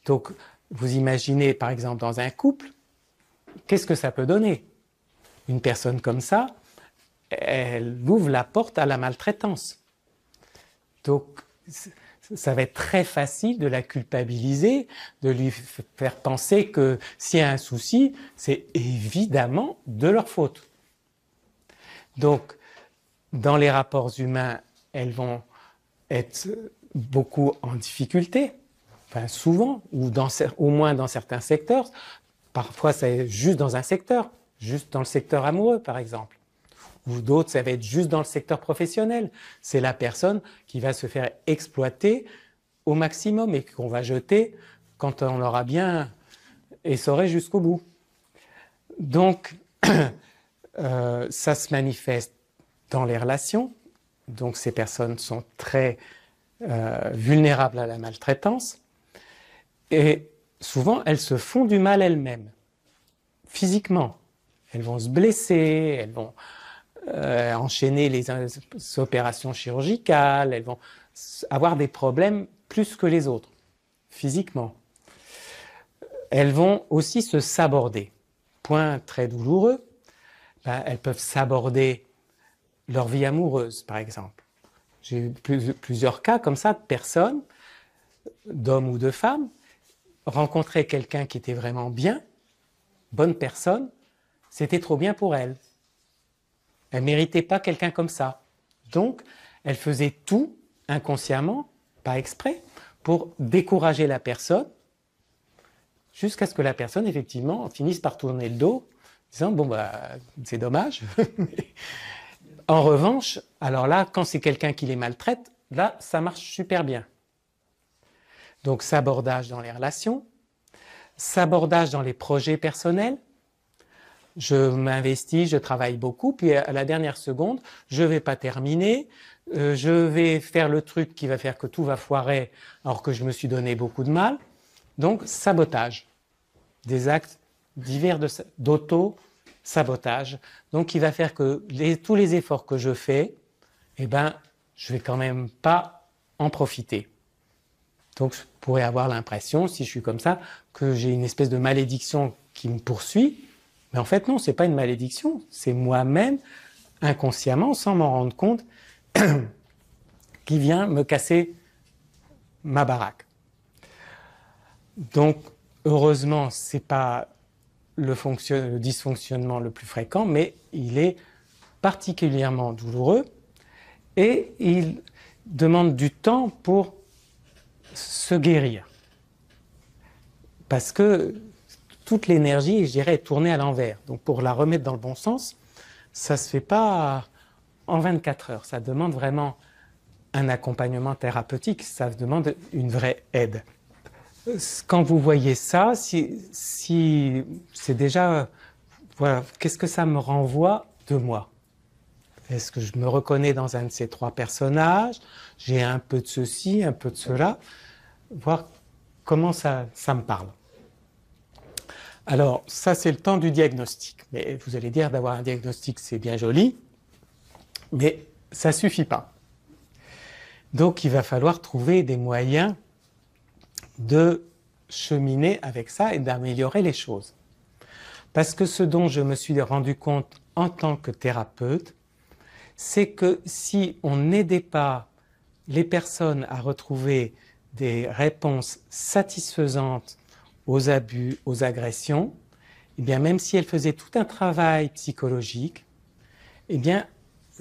Donc, vous imaginez, par exemple, dans un couple, qu'est-ce que ça peut donner? Une personne comme ça, elle ouvre la porte à la maltraitance. Donc, ça va être très facile de la culpabiliser, de lui faire penser que s'il y a un souci, c'est évidemment de leur faute. Donc, dans les rapports humains, elles vont être beaucoup en difficulté, enfin souvent, ou au moins dans certains secteurs. Parfois, c'est juste dans un secteur, juste dans le secteur amoureux, par exemple. Ou d'autres, ça va être juste dans le secteur professionnel. C'est la personne qui va se faire exploiter au maximum et qu'on va jeter quand on aura bien essoré jusqu'au bout. Donc, ça se manifeste dans les relations. Donc, ces personnes sont très vulnérables à la maltraitance. Et souvent, elles se font du mal elles-mêmes, physiquement. Elles vont se blesser, elles vont enchaîner les opérations chirurgicales, elles vont avoir des problèmes plus que les autres, physiquement. Elles vont aussi se saborder. Point très douloureux, ben, elles peuvent saborder leur vie amoureuse, par exemple. J'ai eu plusieurs cas comme ça de personnes, d'hommes ou de femmes, rencontrer quelqu'un qui était vraiment bien, bonne personne, c'était trop bien pour elles. Elle ne méritait pas quelqu'un comme ça. Donc, elle faisait tout inconsciemment, pas exprès, pour décourager la personne, jusqu'à ce que la personne, effectivement, finisse par tourner le dos, disant, bon, bah, c'est dommage. En revanche, alors là, quand c'est quelqu'un qui les maltraite, là, ça marche super bien. Donc, sabordage dans les relations, sabordage dans les projets personnels. Je m'investis, je travaille beaucoup, puis à la dernière seconde, je ne vais pas terminer, je vais faire le truc qui va faire que tout va foirer alors que je me suis donné beaucoup de mal. Donc, sabotage, des actes divers d'auto-sabotage. Donc, qui va faire que tous les efforts que je fais, eh ben, je ne vais quand même pas en profiter. Donc, je pourrais avoir l'impression, si je suis comme ça, que j'ai une espèce de malédiction qui me poursuit. Mais en fait, non, ce n'est pas une malédiction. C'est moi-même, inconsciemment, sans m'en rendre compte, qui vient me casser ma baraque. Donc, heureusement, ce n'est pas le dysfonctionnement le plus fréquent, mais il est particulièrement douloureux et il demande du temps pour se guérir. Parce que toute l'énergie, je dirais, est tournée à l'envers. Donc pour la remettre dans le bon sens, ça ne se fait pas en 24 heures. Ça demande vraiment un accompagnement thérapeutique, ça demande une vraie aide. Quand vous voyez ça, si c'est déjà, voilà, qu'est-ce que ça me renvoie de moi? Est-ce que je me reconnais dans un de ces trois personnages? J'ai un peu de ceci, un peu de cela. Voir comment ça me parle. Alors, ça, c'est le temps du diagnostic. Mais vous allez dire, d'avoir un diagnostic, c'est bien joli, mais ça ne suffit pas. Donc, il va falloir trouver des moyens de cheminer avec ça et d'améliorer les choses. Parce que ce dont je me suis rendu compte en tant que thérapeute, c'est que si on n'aidait pas les personnes à retrouver des réponses satisfaisantes aux abus, aux agressions, eh bien même si elles faisaient tout un travail psychologique, eh bien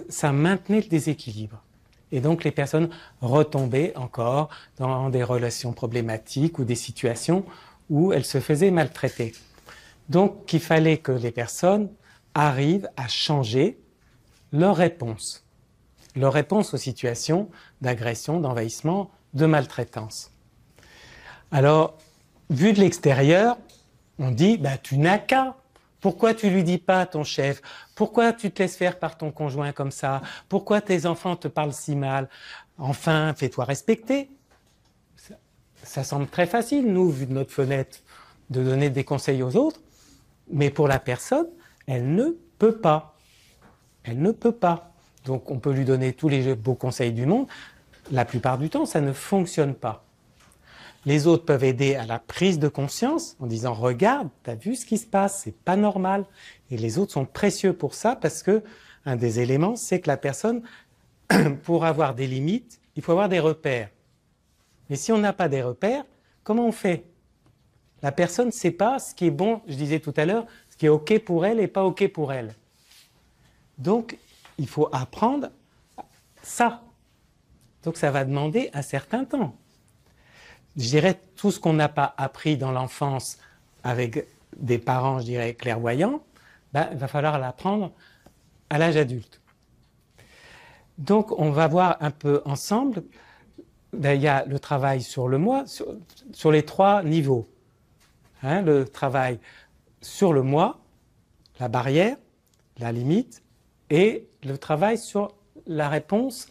ça maintenait le déséquilibre. Et donc les personnes retombaient encore dans des relations problématiques ou des situations où elles se faisaient maltraiter. Donc il fallait que les personnes arrivent à changer leur réponse aux situations d'agression, d'envahissement, de maltraitance. Alors, vu de l'extérieur, on dit « tu n'as qu'à ». Pourquoi tu lui dis pas à ton chef? Pourquoi tu te laisses faire par ton conjoint comme ça? Pourquoi tes enfants te parlent si mal? Enfin, fais-toi respecter. Ça semble très facile, nous, vu de notre fenêtre, de donner des conseils aux autres. Mais pour la personne, elle ne peut pas. Elle ne peut pas. Donc on peut lui donner tous les beaux conseils du monde. La plupart du temps, ça ne fonctionne pas. Les autres peuvent aider à la prise de conscience en disant « Regarde, tu as vu ce qui se passe, c'est pas normal ». Et les autres sont précieux pour ça parce que un des éléments, c'est que la personne, pour avoir des limites, il faut avoir des repères. Mais si on n'a pas des repères, comment on fait? La personne ne sait pas ce qui est bon, je disais tout à l'heure, ce qui est OK pour elle et pas OK pour elle. Donc, il faut apprendre ça. Donc, ça va demander un certain temps. Je dirais, tout ce qu'on n'a pas appris dans l'enfance avec des parents, je dirais, clairvoyants, il va falloir l'apprendre à l'âge adulte. Donc, on va voir un peu ensemble, il y a le travail sur le moi, sur les 3 niveaux. Le travail sur le moi, la barrière, la limite, et le travail sur la réponse.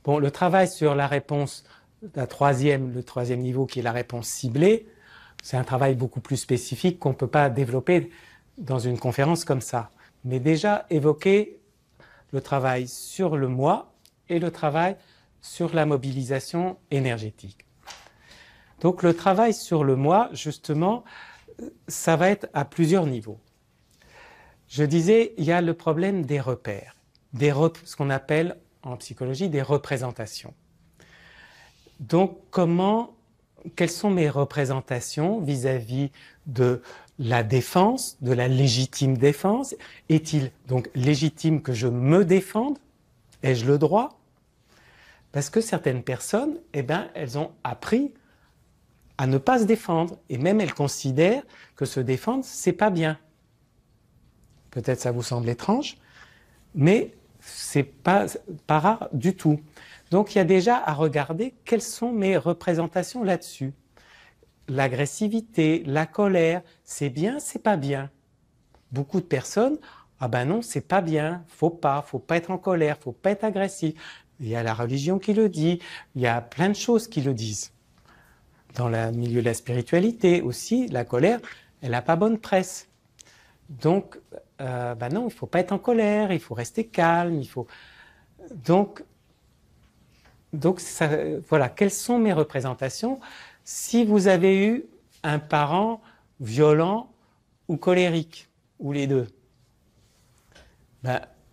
Bon, le travail sur la réponse, le troisième niveau qui est la réponse ciblée, c'est un travail beaucoup plus spécifique qu'on ne peut pas développer dans une conférence comme ça. Mais déjà évoquer le travail sur le moi et le travail sur la mobilisation énergétique. Donc le travail sur le moi, justement, ça va être à plusieurs niveaux. Je disais, il y a le problème des repères, ce qu'on appelle en psychologie des représentations. Donc, quelles sont mes représentations vis-à-vis de la défense, de la légitime défense? Est-il donc légitime que je me défende? Ai-je le droit? Parce que certaines personnes, elles ont appris à ne pas se défendre, et même elles considèrent que se défendre, c'est pas bien. Peut-être ça vous semble étrange, mais c'est pas rare du tout. Donc il y a déjà à regarder quelles sont mes représentations là-dessus. L'agressivité, la colère, c'est bien, c'est pas bien. Beaucoup de personnes, non, c'est pas bien, faut pas être en colère, faut pas être agressif. Il y a la religion qui le dit, il y a plein de choses qui le disent. Dans le milieu de la spiritualité aussi, la colère, elle n'a pas bonne presse. Donc, non, il ne faut pas être en colère, il faut rester calme, Donc ça, voilà, quelles sont mes représentations? Si vous avez eu un parent violent ou colérique, ou les deux,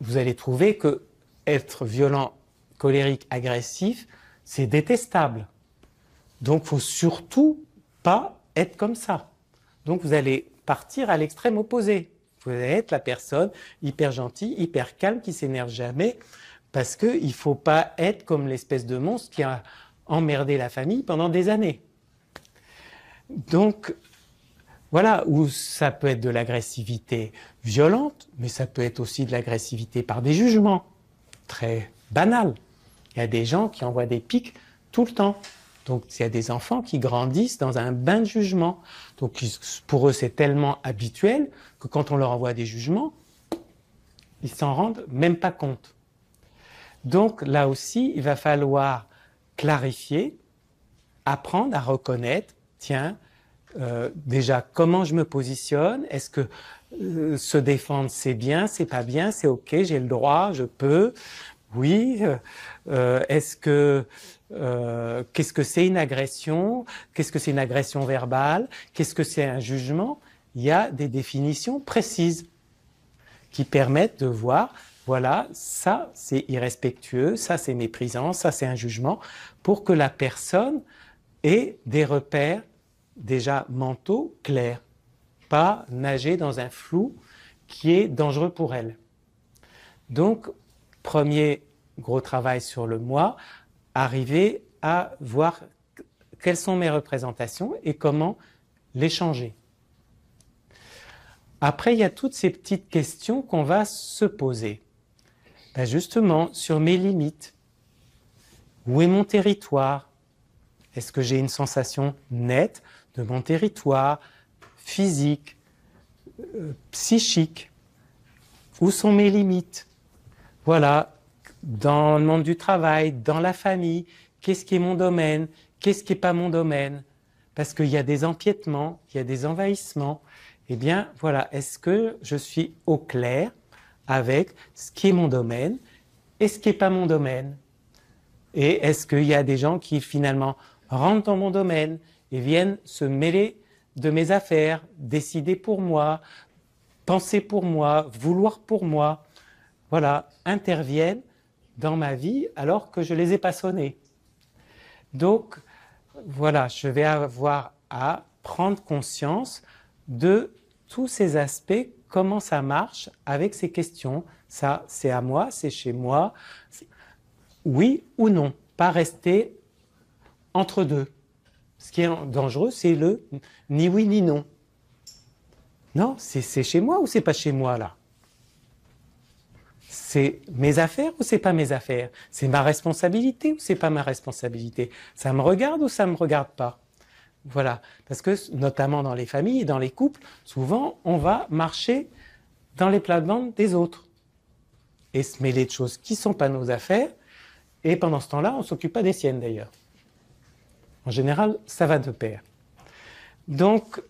vous allez trouver que être violent, colérique, agressif, c'est détestable. Donc, il ne faut surtout pas être comme ça. Donc, vous allez partir à l'extrême opposé. Vous allez être la personne hyper gentille, hyper calme, qui ne s'énerve jamais, parce qu'il ne faut pas être comme l'espèce de monstre qui a emmerdé la famille pendant des années. Donc, voilà, où ça peut être de l'agressivité violente, mais ça peut être aussi de l'agressivité par des jugements, très banal. Il y a des gens qui envoient des pics tout le temps. Donc, il y a des enfants qui grandissent dans un bain de jugement. Donc, pour eux, c'est tellement habituel que quand on leur envoie des jugements, ils s'en rendent même pas compte. Donc, là aussi, il va falloir clarifier, apprendre à reconnaître, tiens, déjà, comment je me positionne? Est-ce que se défendre, c'est bien, c'est pas bien, c'est OK, j'ai le droit, je peux? Oui. Qu'est-ce que c'est une agression? Qu'est-ce que c'est une agression verbale? Qu'est-ce que c'est un jugement? il y a des définitions précises qui permettent de voir, voilà, ça c'est irrespectueux, ça c'est méprisant, ça c'est un jugement, pour que la personne ait des repères déjà mentaux clairs, pas nager dans un flou qui est dangereux pour elle. Donc, premier gros travail sur le moi, arriver à voir quelles sont mes représentations et comment les changer. Après, il y a toutes ces petites questions qu'on va se poser. Ben justement, sur mes limites. Où est mon territoire? Est-ce que j'ai une sensation nette de mon territoire physique, psychique? Où sont mes limites? Voilà, dans le monde du travail, dans la famille, qu'est-ce qui est mon domaine? Qu'est-ce qui n'est pas mon domaine? Parce qu'il y a des empiètements, il y a des envahissements. Eh bien, voilà, est-ce que je suis au clair avec ce qui est mon domaine et ce qui n'est pas mon domaine? Et est-ce qu'il y a des gens qui finalement rentrent dans mon domaine et viennent se mêler de mes affaires, décider pour moi, penser pour moi, vouloir pour moi, voilà, interviennent dans ma vie alors que je ne les ai pas sonnés. Donc, voilà, je vais avoir à prendre conscience de tous ces aspects, comment ça marche avec ces questions. Ça, c'est à moi, c'est chez moi. Oui ou non, pas rester entre deux. Ce qui est dangereux, c'est le ni oui ni non. Non, c'est chez moi ou c'est pas chez moi là? C'est mes affaires ou c'est pas mes affaires? C'est ma responsabilité ou c'est pas ma responsabilité? Ça me regarde ou ça me regarde pas? Voilà, parce que notamment dans les familles et dans les couples, souvent on va marcher dans les plates-bandes des autres et se mêler de choses qui ne sont pas nos affaires, et pendant ce temps-là, on ne s'occupe pas des siennes d'ailleurs. En général, ça va de pair. Donc,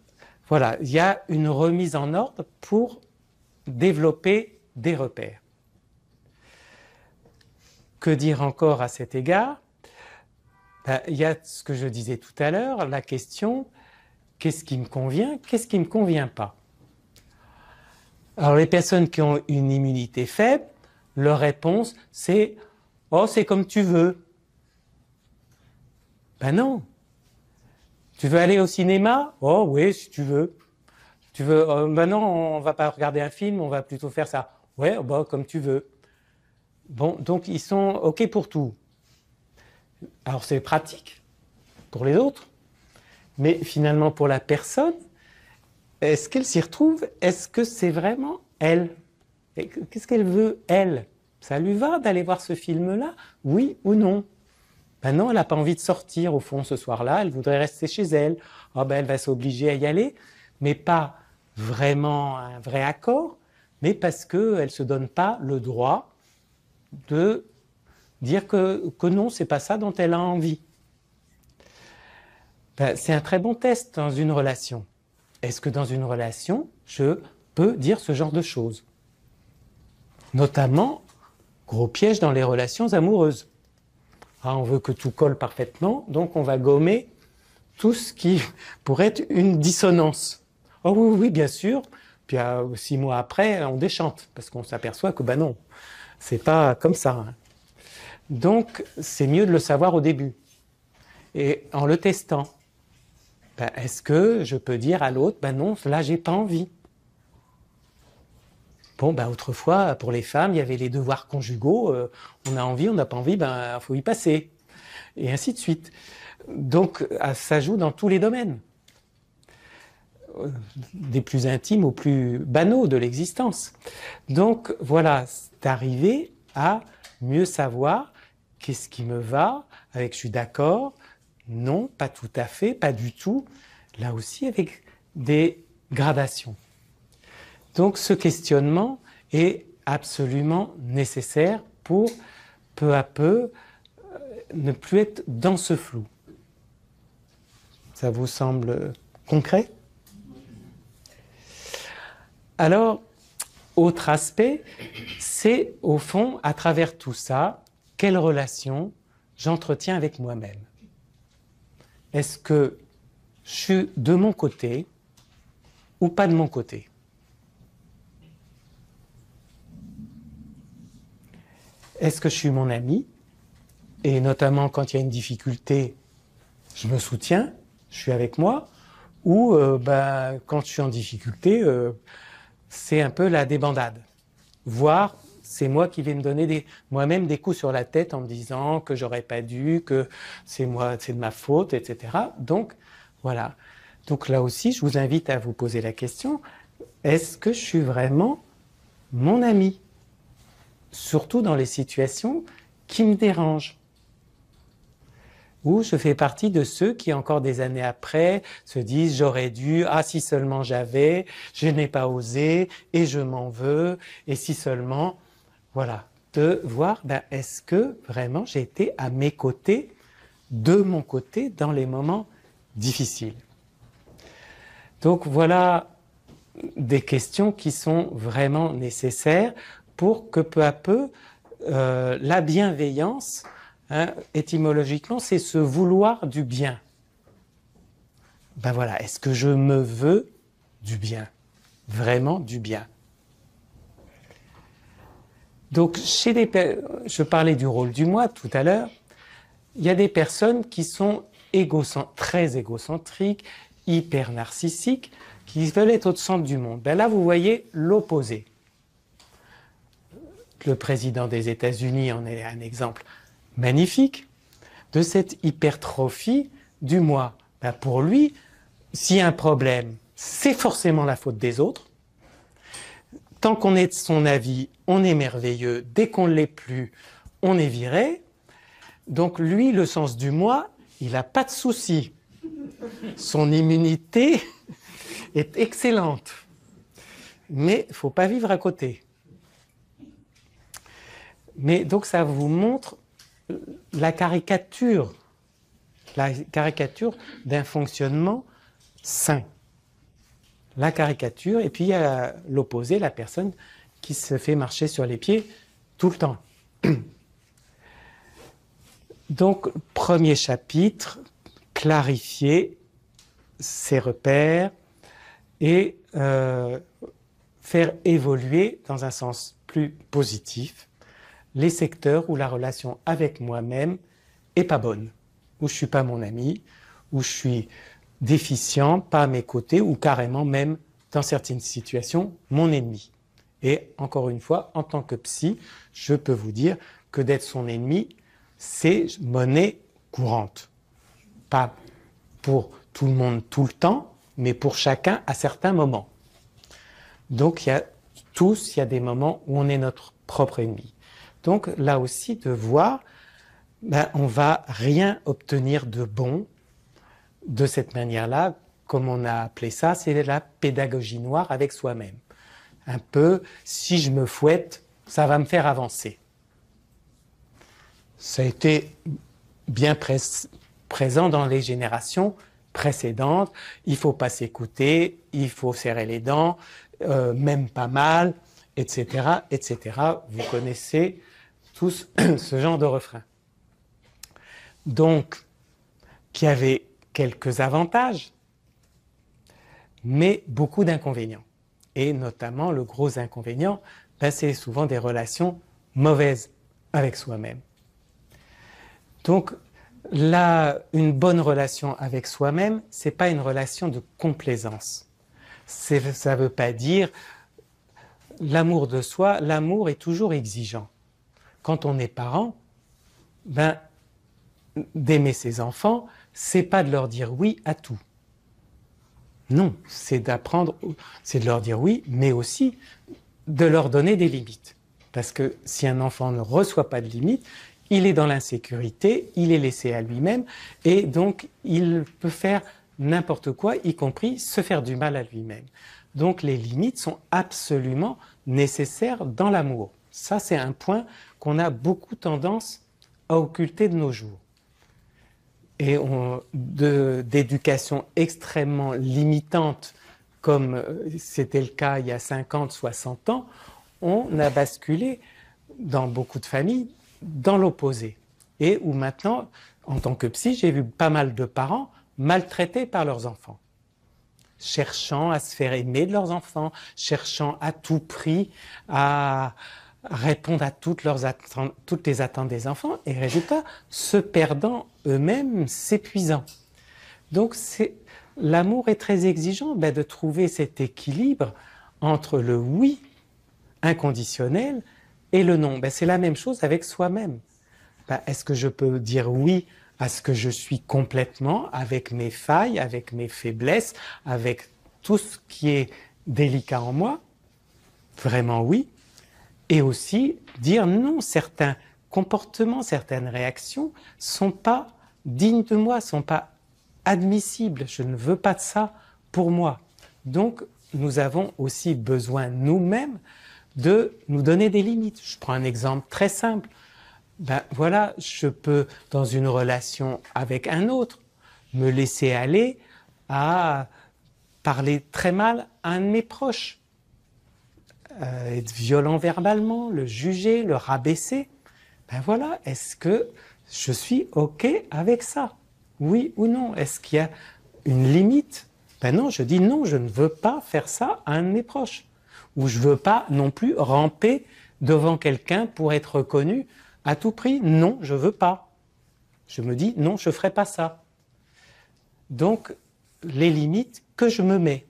voilà, il y a une remise en ordre pour développer des repères. Que dire encore à cet égard? Il y a ce que je disais tout à l'heure, la question, qu'est-ce qui me convient, qu'est-ce qui ne me convient pas? Alors les personnes qui ont une immunité faible, leur réponse c'est « Oh, c'est comme tu veux ». Ben non. Tu veux aller au cinéma? Oh oui, si tu veux. Tu veux, ben non, on ne va pas regarder un film, on va plutôt faire ça. Ouais, bah, comme tu veux. Bon, donc ils sont OK pour tout. Alors c'est pratique pour les autres, mais finalement pour la personne, est-ce qu'elle s'y retrouve? Est-ce que c'est vraiment elle? Qu'est-ce qu'elle veut, elle? Ça lui va d'aller voir ce film-là? Oui ou non? Ben non, elle n'a pas envie de sortir au fond ce soir-là, elle voudrait rester chez elle. Oh ben elle va s'obliger à y aller, mais pas vraiment un vrai accord, mais parce qu'elle ne se donne pas le droit de dire que non, c'est pas ça dont elle a envie. Ben, c'est un très bon test dans une relation. Est-ce que dans une relation, je peux dire ce genre de choses? Notamment, gros piège dans les relations amoureuses. Ah, on veut que tout colle parfaitement, donc on va gommer tout ce qui pourrait être une dissonance. Oh oui, oui, bien sûr. Puis 6 mois après, on déchante, parce qu'on s'aperçoit que ben non, c'est pas comme ça. Donc, c'est mieux de le savoir au début. Et en le testant, ben, est-ce que je peux dire à l'autre, ben non, là, j'ai pas envie. Bon, ben autrefois, pour les femmes, il y avait les devoirs conjugaux. On a envie, on n'a pas envie, ben faut y passer. Et ainsi de suite. Donc, ça joue dans tous les domaines. Des plus intimes aux plus banaux de l'existence. Donc, voilà, c'est arriver à mieux savoir qu'est-ce qui me va, avec je suis d'accord, non, pas tout à fait, pas du tout. Là aussi, avec des gradations. Donc ce questionnement est absolument nécessaire pour peu à peu ne plus être dans ce flou. Ça vous semble concret? Alors, autre aspect, c'est au fond, à travers tout ça, quelle relation j'entretiens avec moi-même. Est-ce que je suis de mon côté ou pas de mon côté? Est-ce que je suis mon ami? Et notamment quand il y a une difficulté, je me soutiens, je suis avec moi. Ou quand je suis en difficulté, c'est un peu la débandade. Voire, c'est moi qui vais me donner moi-même des coups sur la tête en me disant que j'aurais pas dû, que c'est moi, c'est de ma faute, etc. Donc, voilà. Donc là aussi, je vous invite à vous poser la question, est-ce que je suis vraiment mon ami? Surtout dans les situations qui me dérangent. Ou je fais partie de ceux qui, encore des années après, se disent « j'aurais dû, ah si seulement j'avais, je n'ai pas osé, et je m'en veux, et si seulement… » Voilà, de voir, est-ce que vraiment j'ai été à mes côtés, de mon côté, dans les moments difficiles. Donc voilà des questions qui sont vraiment nécessaires pour que peu à peu, la bienveillance, étymologiquement, c'est se vouloir du bien. Ben voilà, est-ce que je me veux du bien? Vraiment du bien? Donc, je parlais du rôle du moi tout à l'heure, il y a des personnes qui sont très égocentriques, hyper narcissiques, qui veulent être au centre du monde. Ben là, vous voyez l'opposé. Le président des États-Unis en est un exemple magnifique de cette hypertrophie du moi. Ben pour lui, s'il y a un problème, c'est forcément la faute des autres. Tant qu'on est de son avis, on est merveilleux. Dès qu'on ne l'est plus, on est viré. Donc lui, le sens du moi, il n'a pas de souci. Son immunité est excellente. Mais il ne faut pas vivre à côté. Mais donc ça vous montre la caricature d'un fonctionnement sain. La caricature, et puis il y a l'opposé, la personne qui se fait marcher sur les pieds tout le temps. Donc, premier chapitre, clarifier ses repères et faire évoluer dans un sens plus positif les secteurs où la relation avec moi-même est pas bonne, où je suis pas mon ami, où je suis déficient, pas à mes côtés, ou carrément même, dans certaines situations, mon ennemi. Et encore une fois, en tant que psy, je peux vous dire que d'être son ennemi, c'est monnaie courante. Pas pour tout le monde tout le temps, mais pour chacun à certains moments. Donc il y a des moments où on est notre propre ennemi. Donc là aussi, de voir, on va rien obtenir de bon de cette manière-là, comme on a appelé ça, c'est la pédagogie noire avec soi-même. Un peu, si je me fouette, ça va me faire avancer. Ça a été bien présent dans les générations précédentes. Il ne faut pas s'écouter, il faut serrer les dents, même pas mal, etc., etc. Vous connaissez tous ce genre de refrain. Donc, qui avait quelques avantages, mais beaucoup d'inconvénients. Et notamment, le gros inconvénient, c'est souvent des relations mauvaises avec soi-même. Donc, là, une bonne relation avec soi-même, ce n'est pas une relation de complaisance. Ça ne veut pas dire l'amour de soi. L'amour est toujours exigeant. Quand on est parent, d'aimer ses enfants, c'est pas de leur dire oui à tout. Non, c'est d'apprendre, c'est de leur dire oui, mais aussi de leur donner des limites. Parce que si un enfant ne reçoit pas de limites, il est dans l'insécurité, il est laissé à lui-même, et donc il peut faire n'importe quoi, y compris se faire du mal à lui-même. Donc les limites sont absolument nécessaires dans l'amour. Ça, c'est un point qu'on a beaucoup tendance à occulter de nos jours. Et d'éducation extrêmement limitante, comme c'était le cas il y a 50, 60 ans, on a basculé dans beaucoup de familles dans l'opposé. Et où maintenant, en tant que psy, j'ai vu pas mal de parents maltraités par leurs enfants. cherchant à se faire aimer de leurs enfants, cherchant à tout prix à répondre à toutes les attentes des enfants, et résultat, se perdant eux-mêmes, s'épuisant. Donc l'amour est très exigeant de trouver cet équilibre entre le oui inconditionnel et le non. C'est la même chose avec soi-même. Est-ce que je peux dire oui à ce que je suis complètement, avec mes failles, avec mes faiblesses, avec tout ce qui est délicat en moi? Vraiment oui. Et aussi dire non, certains comportements, certaines réactions sont pas dignes de moi, sont pas admissibles. Je ne veux pas de ça pour moi. Donc, nous avons aussi besoin nous-mêmes de nous donner des limites. Je prends un exemple très simple. Voilà, je peux, dans une relation avec un autre, me laisser aller à parler très mal à un de mes proches, être violent verbalement, le juger, le rabaisser. Voilà, est-ce que je suis OK avec ça? Oui ou non? Est-ce qu'il y a une limite? Non, je dis non, je ne veux pas faire ça à un de mes proches. Ou je ne veux pas non plus ramper devant quelqu'un pour être reconnu à tout prix. Non, je ne veux pas. Je me dis non, je ne ferai pas ça. Donc, les limites que je me mets.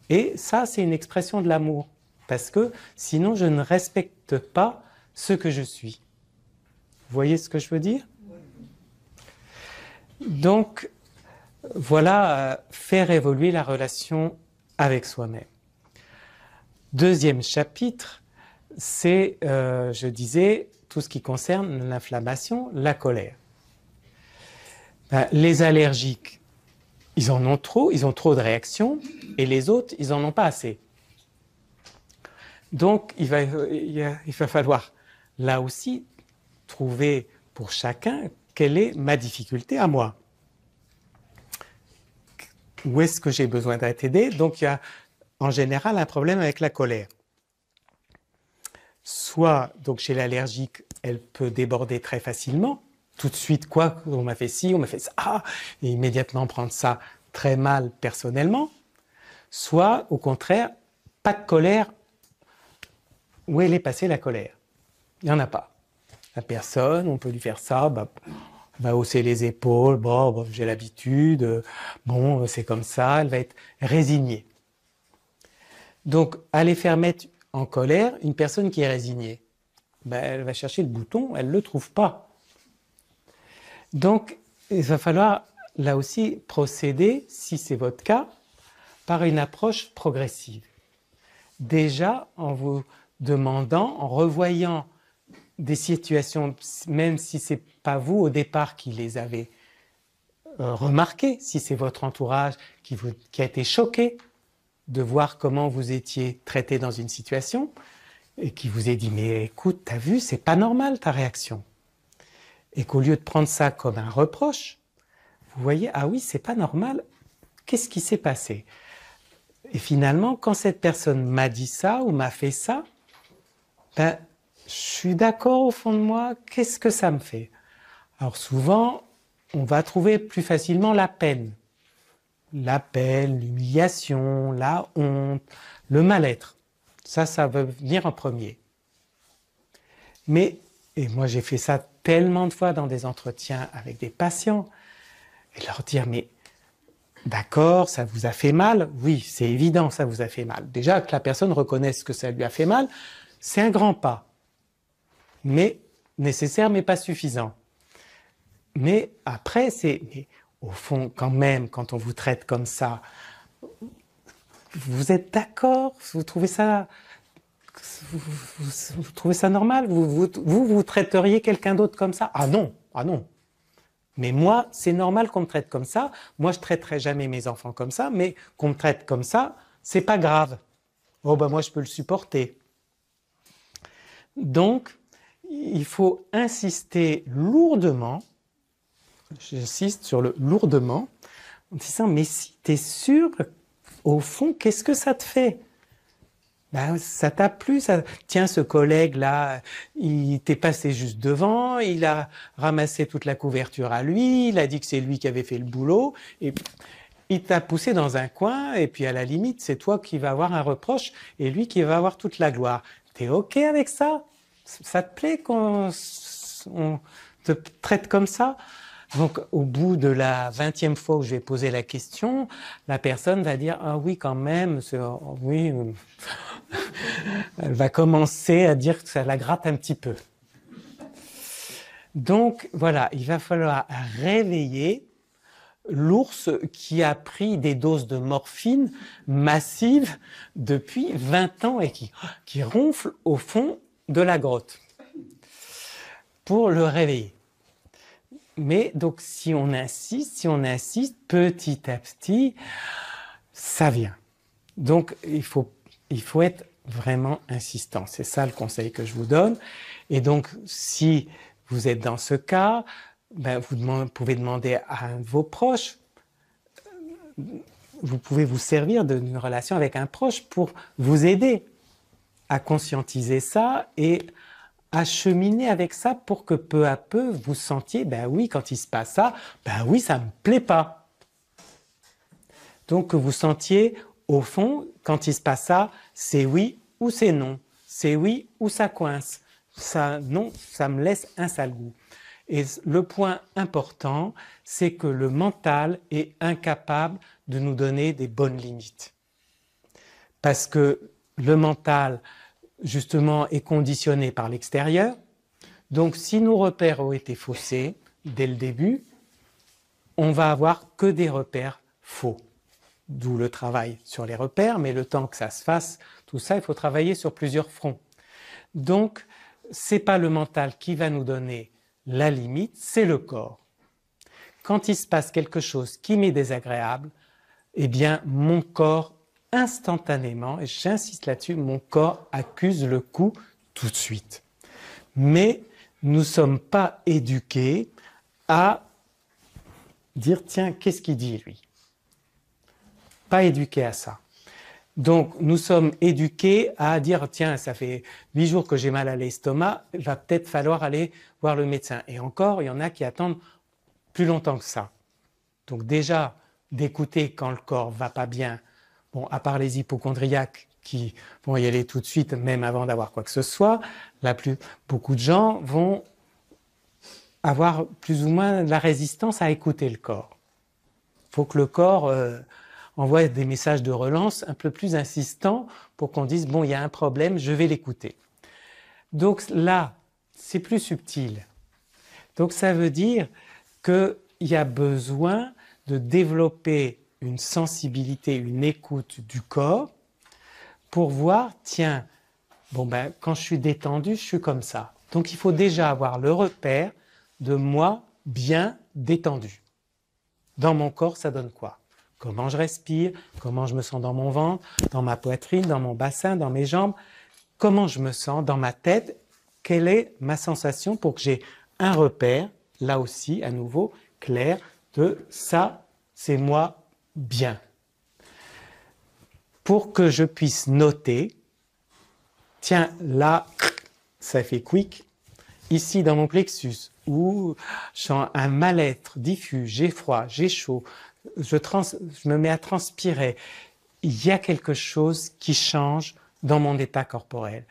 Et ça, c'est une expression de l'amour. Parce que sinon, je ne respecte pas ce que je suis. Vous voyez ce que je veux dire? Donc, voilà, faire évoluer la relation avec soi-même. Deuxième chapitre, c'est, je disais, tout ce qui concerne l'inflammation, la colère. Les allergiques, ils ont trop de réactions, et les autres, ils n'en ont pas assez. Donc, il va falloir, là aussi, trouver pour chacun quelle est ma difficulté à moi. Où est-ce que j'ai besoin d'être aidé? Donc, il y a en général un problème avec la colère. Soit, donc chez l'allergique, elle peut déborder très facilement. Tout de suite, quoi, on m'a fait ci, on m'a fait ça, et immédiatement prendre ça très mal personnellement. Soit, au contraire, pas de colère. Où elle est passée la colère? Il n'y en a pas. La personne, on peut lui faire ça, va hausser les épaules, bon j'ai l'habitude, bon, c'est comme ça, elle va être résignée. Donc, aller faire mettre en colère une personne qui est résignée, elle va chercher le bouton, elle ne le trouve pas. Donc, il va falloir, là aussi, procéder, si c'est votre cas, par une approche progressive. Déjà, en vous demandant, en revoyant des situations, même si ce n'est pas vous au départ qui les avez remarquées, si c'est votre entourage qui a été choqué de voir comment vous étiez traité dans une situation et qui vous a dit « mais écoute, t'as vu, c'est pas normal ta réaction ». Et qu'au lieu de prendre ça comme un reproche, vous voyez « ah oui, c'est pas normal, qu'est-ce qui s'est passé ?» Et finalement, quand cette personne m'a dit ça ou m'a fait ça, je suis d'accord au fond de moi, qu'est-ce que ça me fait? Alors souvent, on va trouver plus facilement la peine. La peine, l'humiliation, la honte, le mal-être. Ça va venir en premier. Mais, et moi j'ai fait ça tellement de fois dans des entretiens avec des patients, et leur dire, mais d'accord, ça vous a fait mal? Oui, c'est évident, ça vous a fait mal. Déjà, que la personne reconnaisse que ça lui a fait mal, c'est un grand pas. Mais nécessaire, mais pas suffisant. Mais après, mais au fond, quand même, quand on vous traite comme ça, vous êtes d'accord? Vous trouvez ça normal? Vous traiteriez quelqu'un d'autre comme ça? Ah non, ah non. Mais moi, c'est normal qu'on me traite comme ça. Moi, je ne traiterai jamais mes enfants comme ça, mais qu'on me traite comme ça, c'est pas grave. Oh moi, je peux le supporter. Donc, il faut insister lourdement, j'insiste sur le lourdement, en disant, mais si tu es sûr, au fond, qu'est-ce que ça te fait? Ça t'a plu, ça. Tiens, ce collègue-là, il t'est passé juste devant, il a ramassé toute la couverture à lui, il a dit que c'est lui qui avait fait le boulot, et il t'a poussé dans un coin et puis à la limite, c'est toi qui vas avoir un reproche et lui qui va avoir toute la gloire. T'es OK avec ça? Ça te plaît qu'on te traite comme ça? Donc, au bout de la 20e fois où je vais poser la question, la personne va dire « Ah oui, quand même, oui. » Elle va commencer à dire que ça la gratte un petit peu. Donc, voilà, il va falloir réveiller l'ours qui a pris des doses de morphine massives depuis 20 ans et qui ronfle au fond de la grotte pour le réveiller. Mais donc si on insiste, petit à petit, ça vient. Donc il faut être vraiment insistant. C'est ça le conseil que je vous donne. Et donc si vous êtes dans ce cas, ben, vous pouvez demander à un de vos proches, vous pouvez vous servir d'une relation avec un proche pour vous aider à conscientiser ça et à cheminer avec ça pour que peu à peu vous sentiez, ben oui, quand il se passe ça, ben oui, ça me plaît pas. Donc que vous sentiez, au fond, quand il se passe ça, c'est oui ou c'est non. C'est oui ou ça coince. Ça, non, ça me laisse un sale goût. Et le point important, c'est que le mental est incapable de nous donner des bonnes limites. Parce que le mental, justement, est conditionné par l'extérieur. Donc, si nos repères ont été faussés dès le début, on va avoir que des repères faux. D'où le travail sur les repères, mais le temps que ça se fasse, tout ça, il faut travailler sur plusieurs fronts. Donc, c'est pas le mental qui va nous donner la limite, c'est le corps. Quand il se passe quelque chose qui m'est désagréable, eh bien, mon corps, instantanément, et j'insiste là-dessus, mon corps accuse le coup tout de suite. Mais nous ne sommes pas éduqués à dire, tiens, qu'est-ce qu'il dit, lui? Pas éduqués à ça. Donc, nous sommes éduqués à dire, tiens, ça fait 8 jours que j'ai mal à l'estomac, il va peut-être falloir aller voir le médecin. Et encore, il y en a qui attendent plus longtemps que ça. Donc déjà, d'écouter quand le corps va pas bien, bon, à part les hypocondriaques qui vont y aller tout de suite, même avant d'avoir quoi que ce soit, beaucoup de gens vont avoir plus ou moins la résistance à écouter le corps. Il faut que le corps envoie des messages de relance un peu plus insistants pour qu'on dise « bon, il y a un problème, je vais l'écouter ». Donc là, c'est plus subtil. Donc ça veut dire qu'il y a besoin de développer une sensibilité, une écoute du corps pour voir, tiens, bon ben, quand je suis détendu, je suis comme ça. Donc il faut déjà avoir le repère de moi bien détendu. Dans mon corps, ça donne quoi? Comment je respire, comment je me sens dans mon ventre, dans ma poitrine, dans mon bassin, dans mes jambes, comment je me sens dans ma tête, quelle est ma sensation pour que j'ai un repère, là aussi, à nouveau, clair, de ça, c'est moi bien. Pour que je puisse noter, tiens, là, ça fait quick, ici dans mon plexus, où je sens un mal-être diffus, j'ai froid, j'ai chaud, je me mets à transpirer. Il y a quelque chose qui change dans mon état corporel.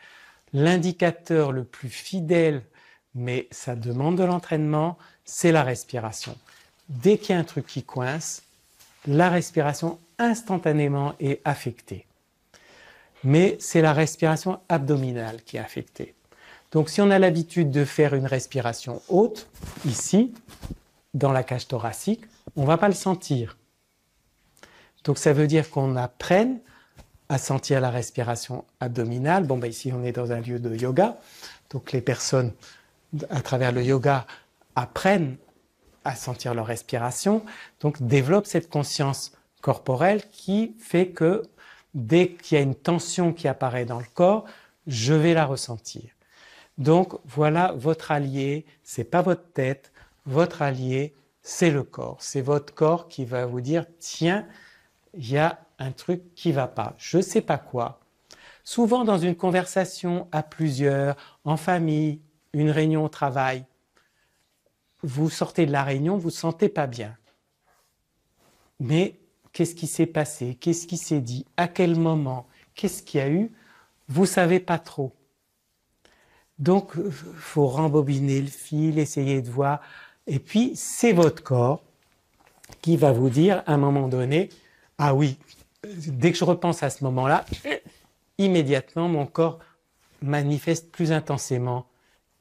L'indicateur le plus fidèle, mais ça demande de l'entraînement, c'est la respiration. Dès qu'il y a un truc qui coince, la respiration instantanément est affectée. Mais c'est la respiration abdominale qui est affectée. Donc si on a l'habitude de faire une respiration haute, ici, dans la cage thoracique, on ne va pas le sentir. Donc ça veut dire qu'on apprenne à sentir la respiration abdominale. Bon, ben ici on est dans un lieu de yoga, donc les personnes, à travers le yoga, apprennent à sentir leur respiration, donc développent cette conscience corporelle qui fait que dès qu'il y a une tension qui apparaît dans le corps, je vais la ressentir. Donc voilà votre allié, c'est pas votre tête, votre allié, c'est le corps. C'est votre corps qui va vous dire, tiens, il y a un truc qui va pas, je sais pas quoi. Souvent dans une conversation à plusieurs, en famille, une réunion au travail, vous sortez de la réunion, vous ne vous sentez pas bien. Mais qu'est-ce qui s'est passé, qu'est-ce qui s'est dit, à quel moment, qu'est-ce qu'il y a eu, vous savez pas trop. Donc, il faut rembobiner le fil, essayer de voir. Et puis, c'est votre corps qui va vous dire à un moment donné, ah oui, dès que je repense à ce moment-là, immédiatement, mon corps manifeste plus intensément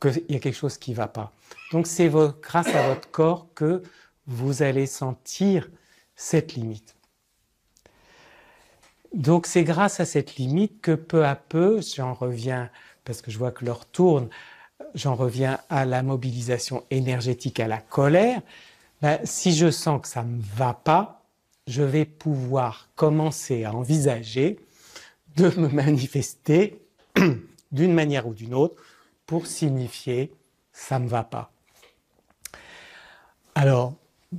qu'il y a quelque chose qui ne va pas. Donc, c'est grâce à votre corps que vous allez sentir cette limite. Donc, c'est grâce à cette limite que peu à peu, j'en reviens, parce que je vois que l'heure tourne, j'en reviens à la mobilisation énergétique, à la colère. Ben, si je sens que ça ne me va pas, je vais pouvoir commencer à envisager de me manifester d'une manière ou d'une autre pour signifier « ça ne me va pas ». Alors,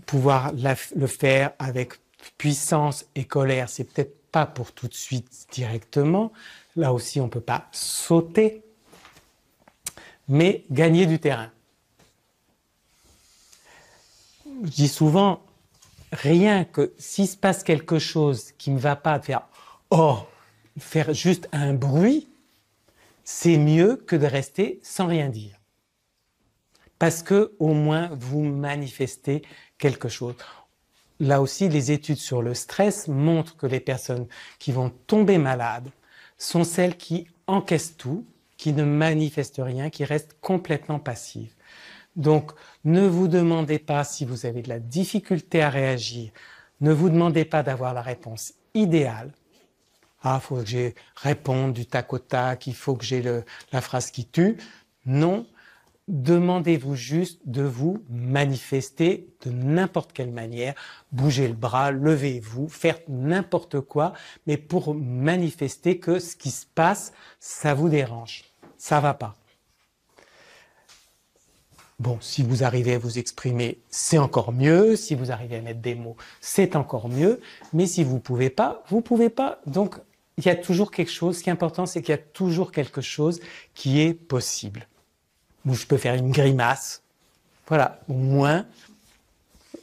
pouvoir le faire avec puissance et colère, c'est peut-être pas pour tout de suite directement. Là aussi, on ne peut pas sauter, mais gagner du terrain. Je dis souvent, rien que s'il se passe quelque chose qui ne va pas, faire « oh », faire juste un bruit, c'est mieux que de rester sans rien dire. Parce que au moins vous manifestez quelque chose. Là aussi, les études sur le stress montrent que les personnes qui vont tomber malades sont celles qui encaissent tout, qui ne manifestent rien, qui restent complètement passives. Donc, ne vous demandez pas si vous avez de la difficulté à réagir, ne vous demandez pas d'avoir la réponse idéale. Ah, il faut que je réponde du tac au tac, il faut que j'ai la phrase qui tue. Non, demandez-vous juste de vous manifester de n'importe quelle manière, bougez le bras, levez-vous, faire n'importe quoi, mais pour manifester que ce qui se passe, ça vous dérange, ça va pas. Bon, si vous arrivez à vous exprimer, c'est encore mieux. Si vous arrivez à mettre des mots, c'est encore mieux. Mais si vous pouvez pas, vous pouvez pas. Donc, il y a toujours quelque chose. Ce qui est important, c'est qu'il y a toujours quelque chose qui est possible. Où je peux faire une grimace. Voilà. Au moins,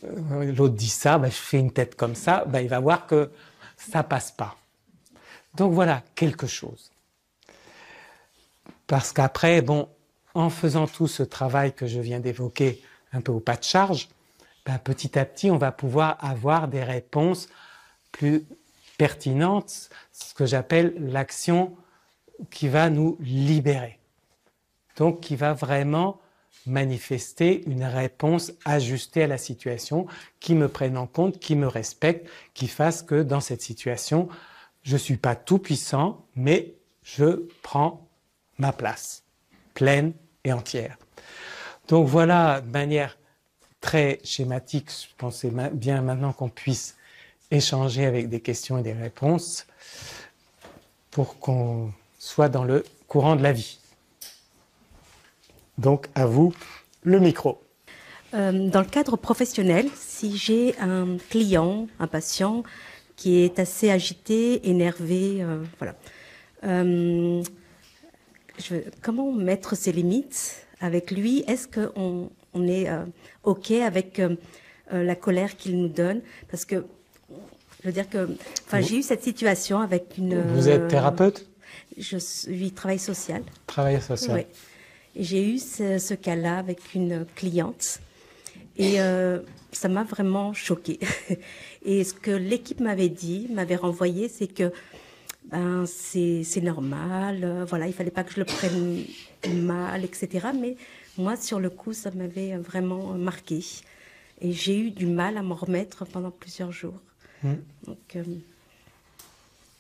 l'autre dit ça, ben, je fais une tête comme ça, ben, il va voir que ça passe pas. Donc voilà, quelque chose. Parce qu'après, bon, en faisant tout ce travail que je viens d'évoquer un peu au pas de charge, ben, petit à petit, on va pouvoir avoir des réponses plus pertinentes, ce que j'appelle l'action qui va nous libérer. Donc, qui va vraiment manifester une réponse ajustée à la situation, qui me prenne en compte, qui me respecte, qui fasse que dans cette situation, je ne suis pas tout puissant, mais je prends ma place, pleine et entière. Donc voilà, de manière très schématique, je pensais bien maintenant qu'on puisse échanger avec des questions et des réponses pour qu'on soit dans le courant de la vie. Donc à vous le micro. Dans le cadre professionnel, si j'ai un client, un patient qui est assez agité, énervé, voilà. Comment mettre ses limites avec lui? Est-ce qu'on est OK avec la colère qu'il nous donne? Parce que, je veux dire que, j'ai eu cette situation avec une... Vous êtes thérapeute? Je suis travail social. Travailleur social. Oui. J'ai eu ce cas-là avec une cliente et ça m'a vraiment choquée. Et ce que l'équipe m'avait renvoyé, c'est que c'est normal, voilà, il fallait pas que je le prenne mal, etc. Mais moi, sur le coup, ça m'avait vraiment marqué. Et j'ai eu du mal à m'en remettre pendant plusieurs jours. Donc,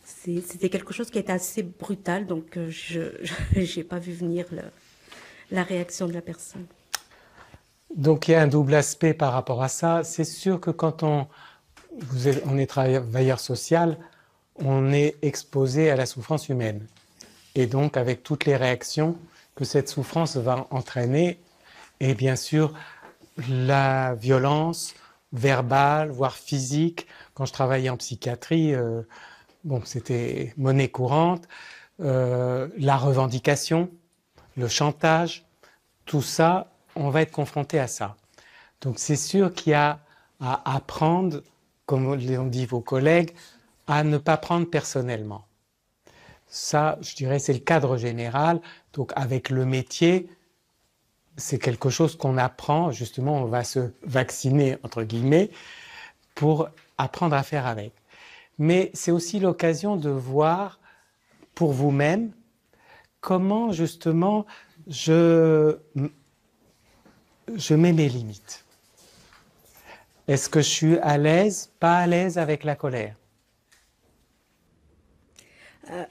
c'était quelque chose qui était assez brutal, donc je n'ai pas vu venir la réaction de la personne. Donc il y a un double aspect par rapport à ça. C'est sûr que quand on est travailleur social, on est exposé à la souffrance humaine. Et donc avec toutes les réactions que cette souffrance va entraîner, et bien sûr la violence verbale, voire physique. Quand je travaillais en psychiatrie, bon, c'était monnaie courante, la revendication, le chantage, tout ça, on va être confronté à ça. Donc c'est sûr qu'il y a à apprendre comme l'ont dit vos collègues, à ne pas prendre personnellement. Ça, je dirais, c'est le cadre général. Donc, avec le métier, c'est quelque chose qu'on apprend. Justement, on va se vacciner, entre guillemets, pour apprendre à faire avec. Mais c'est aussi l'occasion de voir pour vous-même comment, justement, je mets mes limites. Est-ce que je suis à l'aise, pas à l'aise avec la colère?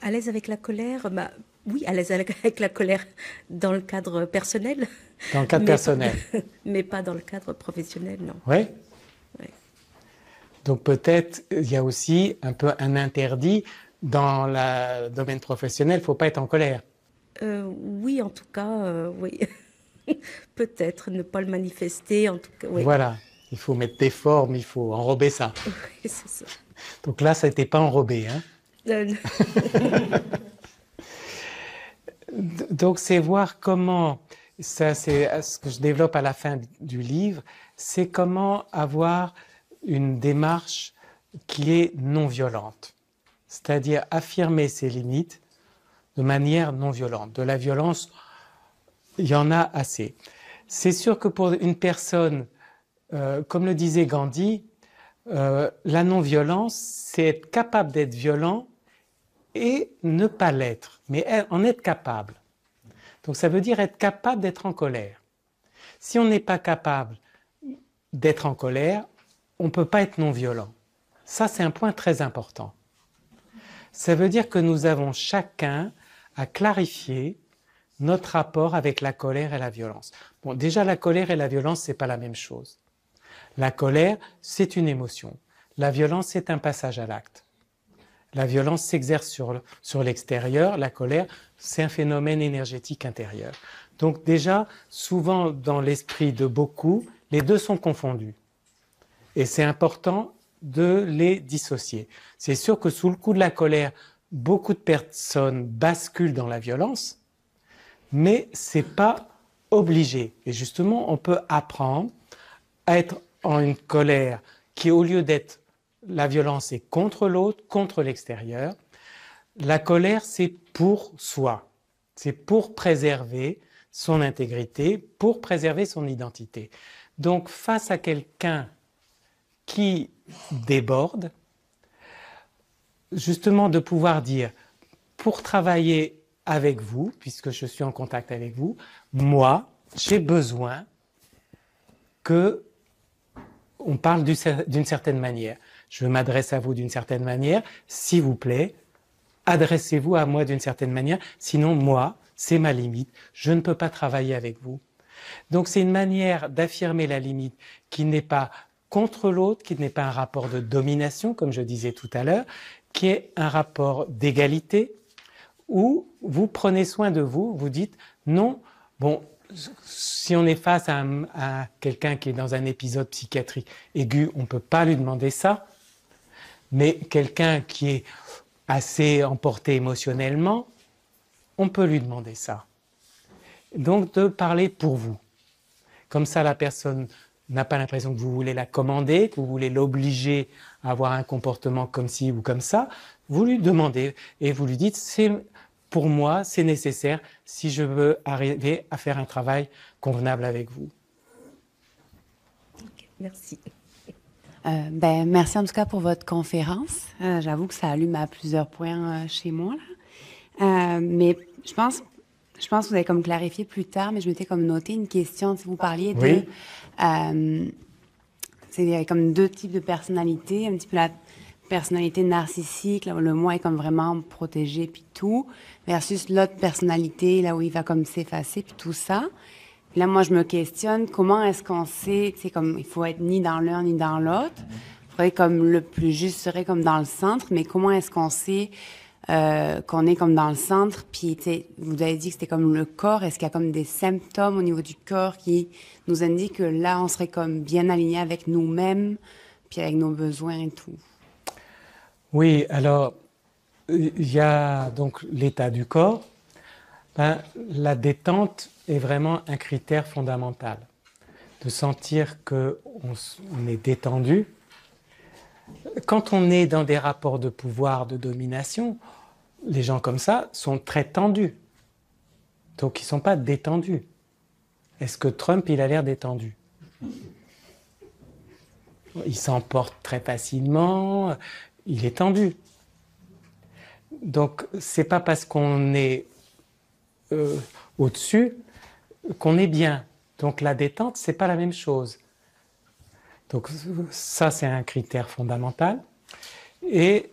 À l'aise avec la colère, bah, oui, à l'aise avec la colère dans le cadre personnel. Dans le cadre personnel. Mais pas dans le cadre professionnel, non. Oui. Ouais. Donc peut-être il y a aussi un peu un interdit dans le domaine professionnel, il ne faut pas être en colère. Oui, en tout cas, oui. Peut-être ne pas le manifester, en tout cas, oui. Voilà, il faut mettre des formes, il faut enrober ça. Oui, c'est ça. Donc là, ça n'était pas enrobé. Hein. Donc c'est voir comment, ça c'est ce que je développe à la fin du livre, c'est comment avoir une démarche qui est non violente. C'est-à-dire affirmer ses limites de manière non violente. De la violence, il y en a assez. C'est sûr que pour une personne, comme le disait Gandhi, la non-violence, c'est être capable d'être violent et ne pas l'être, mais en être capable. Donc ça veut dire être capable d'être en colère. Si on n'est pas capable d'être en colère, on ne peut pas être non-violent. Ça, c'est un point très important. Ça veut dire que nous avons chacun à clarifier notre rapport avec la colère et la violence. Bon, déjà, la colère et la violence, ce n'est pas la même chose. La colère, c'est une émotion. La violence, c'est un passage à l'acte. La violence s'exerce sur l'extérieur, la colère, c'est un phénomène énergétique intérieur. Donc déjà, souvent dans l'esprit de beaucoup, les deux sont confondus. Et c'est important de les dissocier. C'est sûr que sous le coup de la colère, beaucoup de personnes basculent dans la violence, mais ce n'est pas obligé. Et justement, on peut apprendre à être en une colère qui, au lieu d'être la violence est contre l'autre, contre l'extérieur. La colère, c'est pour soi. C'est pour préserver son intégrité, pour préserver son identité. Donc, face à quelqu'un qui déborde, justement de pouvoir dire, pour travailler avec vous, puisque je suis en contact avec vous, moi, j'ai besoin que on parle d'une certaine manière. Je m'adresse à vous d'une certaine manière, s'il vous plaît, adressez-vous à moi d'une certaine manière, sinon moi, c'est ma limite, je ne peux pas travailler avec vous. Donc c'est une manière d'affirmer la limite qui n'est pas contre l'autre, qui n'est pas un rapport de domination, comme je disais tout à l'heure, qui est un rapport d'égalité, où vous prenez soin de vous, vous dites non, bon, si on est face à quelqu'un qui est dans un épisode psychiatrique aigu, on ne peut pas lui demander ça, mais quelqu'un qui est assez emporté émotionnellement, on peut lui demander ça. Donc de parler pour vous. Comme ça, la personne n'a pas l'impression que vous voulez la commander, que vous voulez l'obliger à avoir un comportement comme ci ou comme ça. Vous lui demandez et vous lui dites, pour moi, c'est nécessaire si je veux arriver à faire un travail convenable avec vous. Okay, merci. Merci en tout cas pour votre conférence. J'avoue que ça allume à plusieurs points chez moi. Là. Mais je pense que vous avez comme clarifié plus tard, mais je m'étais comme noté une question. Si vous parliez oui. Il y a comme deux types de personnalités, un petit peu la personnalité narcissique, là où le moi est comme vraiment protégé puis tout, versus l'autre personnalité, là où il va comme s'effacer puis tout ça. Puis là, moi, je me questionne, comment est-ce qu'on sait, tu sais, comme il faut être ni dans l'un ni dans l'autre. Il faudrait comme le plus juste serait comme dans le centre, mais comment est-ce qu'on sait qu'on est comme dans le centre? Puis, tu sais, vous avez dit que c'était comme le corps. Est-ce qu'il y a comme des symptômes au niveau du corps qui nous indiquent que là, on serait comme bien aligné avec nous-mêmes, puis avec nos besoins et tout? Oui, alors, il y a donc l'état du corps. La détente est vraiment un critère fondamental. De sentir qu'on est détendu, quand on est dans des rapports de pouvoir, de domination, les gens comme ça sont très tendus. Donc ils ne sont pas détendus. Est-ce que Trump, il a l'air détendu? Il s'emporte très facilement, il est tendu. Donc c'est pas parce qu'on est au-dessus qu'on est bien. Donc la détente, c'est pas la même chose. Donc ça, c'est un critère fondamental. Et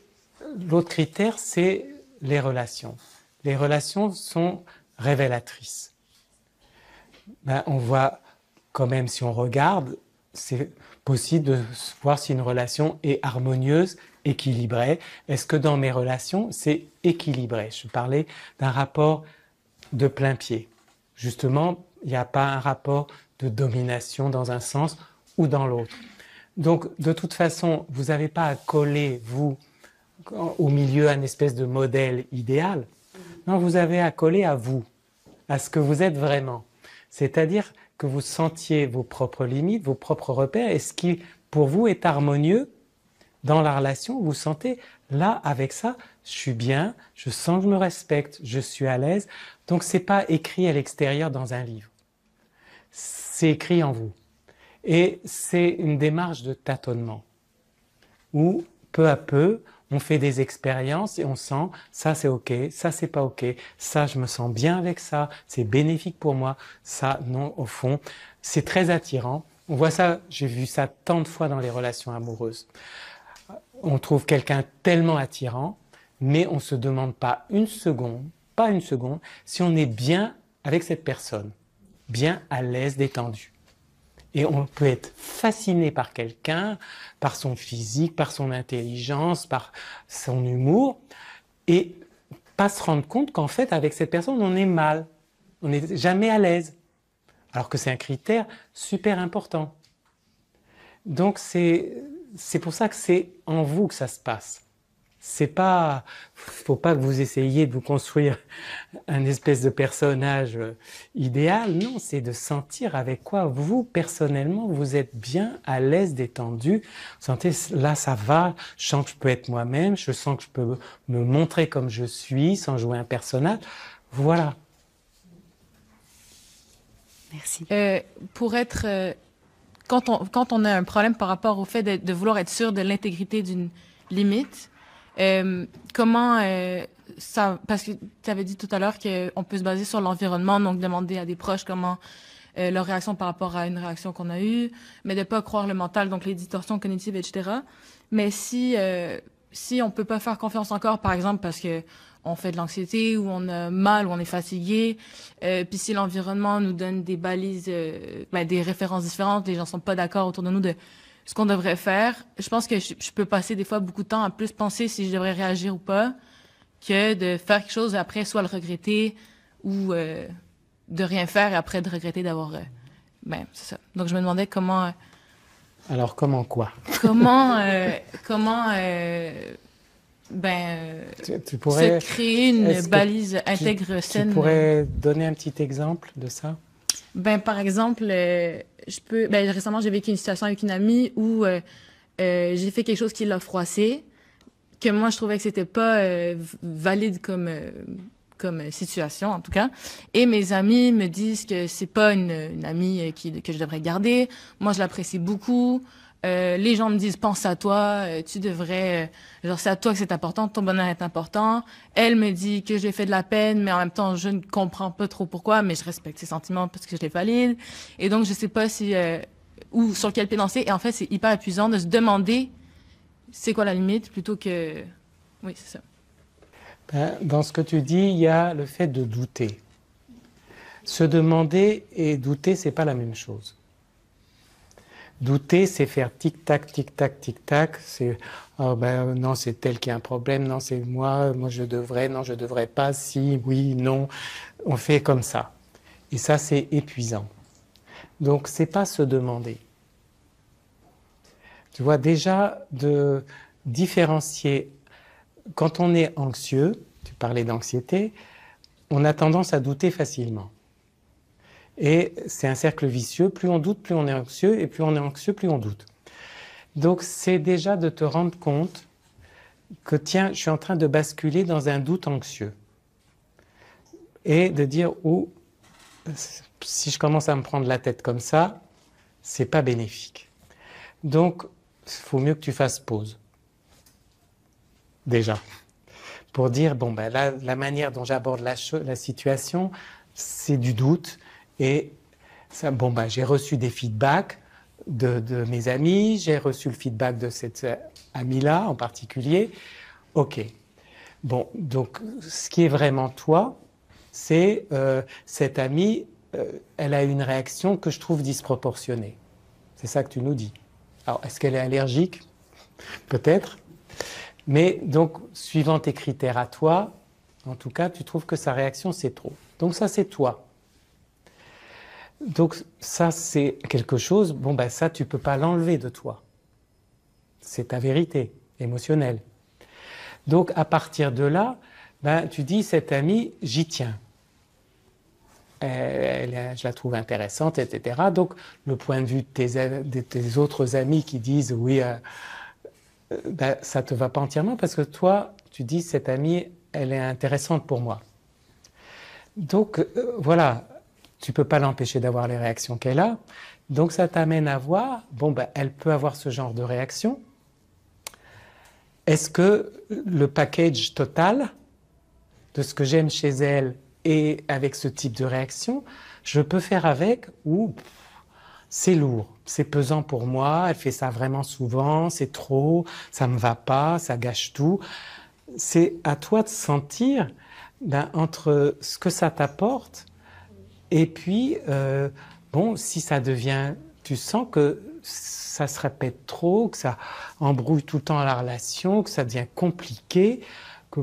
l'autre critère, c'est les relations. Les relations sont révélatrices. Ben, on voit quand même, si on regarde, c'est possible de voir si une relation est harmonieuse, équilibrée. Est-ce que dans mes relations, c'est équilibré? Je parlais d'un rapport de plein pied. Justement, il n'y a pas un rapport de domination dans un sens ou dans l'autre. Donc, de toute façon, vous n'avez pas à coller, vous, au milieu, un espèce de modèle idéal. Non, vous avez à coller à vous, à ce que vous êtes vraiment. C'est-à-dire que vous sentiez vos propres limites, vos propres repères, et ce qui, pour vous, est harmonieux dans la relation. Vous sentez, là, avec ça, je suis bien, je sens que je me respecte, je suis à l'aise. Donc, ce n'est pas écrit à l'extérieur dans un livre. C'est écrit en vous. Et c'est une démarche de tâtonnement, où, peu à peu, on fait des expériences et on sent, ça c'est ok, ça c'est pas ok, ça je me sens bien avec ça, c'est bénéfique pour moi, ça non, au fond, c'est très attirant. On voit ça, j'ai vu ça tant de fois dans les relations amoureuses. On trouve quelqu'un tellement attirant, mais on ne se demande pas une seconde, si on est bien avec cette personne, bien à l'aise, détendu. Et on peut être fasciné par quelqu'un, par son physique, par son intelligence, par son humour, et pas se rendre compte qu'en fait, avec cette personne, on est mal. On n'est jamais à l'aise. Alors que c'est un critère super important. Donc c'est pour ça que c'est en vous que ça se passe. C'est pas, faut pas que vous essayiez de vous construire un espèce de personnage idéal. Non, c'est de sentir avec quoi vous, personnellement, vous êtes bien, à l'aise, détendu. Vous sentez, là, ça va, je sens que je peux être moi-même, je sens que je peux me montrer comme je suis, sans jouer un personnage. Voilà. Merci. Pour être... quand on a un problème par rapport au fait de vouloir être sûr de l'intégrité d'une limite, comment ça, parce que tu avais dit tout à l'heure qu'on peut se baser sur l'environnement, donc demander à des proches comment leur réaction par rapport à une réaction qu'on a eue, mais de pas croire le mental, donc les distorsions cognitives, etc. Mais si on peut pas faire confiance encore, par exemple, parce que on fait de l'anxiété, ou on a mal, ou on est fatigué, puis si l'environnement nous donne des balises, des références différentes, les gens sont pas d'accord autour de nous de ce qu'on devrait faire, je pense que je peux passer des fois beaucoup de temps à plus penser si je devrais réagir ou pas, que de faire quelque chose et après soit le regretter, ou de rien faire et après de regretter d'avoir... c'est ça. Donc je me demandais comment... Alors comment quoi? Tu pourrais, se créer une balise intègre saine. Tu pourrais donner un petit exemple de ça? Par exemple, récemment, j'ai vécu une situation avec une amie où j'ai fait quelque chose qui l'a froissée, que moi, je trouvais que c'était pas valide comme situation, en tout cas. Et mes amis me disent que c'est pas une amie que je devrais garder. Moi, je l'apprécie beaucoup. Les gens me disent, pense à toi, tu devrais, c'est à toi que c'est important, ton bonheur est important. Elle me dit que j'ai fait de la peine, mais en même temps, je ne comprends pas trop pourquoi, mais je respecte ses sentiments parce que je les valide. Et donc, je sais pas si, ou sur quel pied danser. Et en fait, c'est hyper épuisant de se demander c'est quoi la limite plutôt que, oui, c'est ça. Dans ce que tu dis, il y a le fait de douter. Se demander et douter, c'est pas la même chose. Douter, c'est faire tic-tac, tic-tac, tic-tac. C'est non, c'est tel qui a un problème, non, c'est moi je devrais, non, je devrais pas, si, oui, non. On fait comme ça. Et ça, c'est épuisant. Donc, c'est pas se demander. Tu vois, déjà, de différencier. Quand on est anxieux, tu parlais d'anxiété, on a tendance à douter facilement. Et c'est un cercle vicieux, plus on doute, plus on est anxieux, et plus on est anxieux, plus on doute. Donc c'est déjà de te rendre compte que tiens, je suis en train de basculer dans un doute anxieux. Et de dire, oh, si je commence à me prendre la tête comme ça, c'est pas bénéfique. Donc, il faut mieux que tu fasses pause. Déjà. Pour dire, bon, ben là, la manière dont j'aborde la situation, c'est du doute. Et ça, bon, ben, j'ai reçu des feedbacks de mes amis, j'ai reçu le feedback de cette amie-là en particulier. Ok. Bon, donc, ce qui est vraiment toi, c'est cette amie, elle a une réaction que je trouve disproportionnée. C'est ça que tu nous dis. Alors, est-ce qu'elle est allergique? Peut-être. Mais donc, suivant tes critères à toi, en tout cas, tu trouves que sa réaction, c'est trop. Donc ça, c'est toi. Donc ça, c'est quelque chose, bon, ben ça, tu ne peux pas l'enlever de toi. C'est ta vérité émotionnelle. Donc, à partir de là, ben, tu dis, cette amie, j'y tiens. Je la trouve intéressante, etc. Donc, le point de vue de tes autres amis qui disent, oui, ben, ça ne te va pas entièrement parce que toi, tu dis, cette amie, elle est intéressante pour moi. Donc, voilà, tu ne peux pas l'empêcher d'avoir les réactions qu'elle a. Donc, ça t'amène à voir, bon, ben, elle peut avoir ce genre de réaction. Est-ce que le package total de ce que j'aime chez elle et avec ce type de réaction, je peux faire avec ou c'est lourd, c'est pesant pour moi, elle fait ça vraiment souvent, c'est trop, ça ne me va pas, ça gâche tout. C'est à toi de sentir ben, entre ce que ça t'apporte et puis, bon, si ça devient, tu sens que ça se répète trop, que ça embrouille tout le temps la relation, que ça devient compliqué, que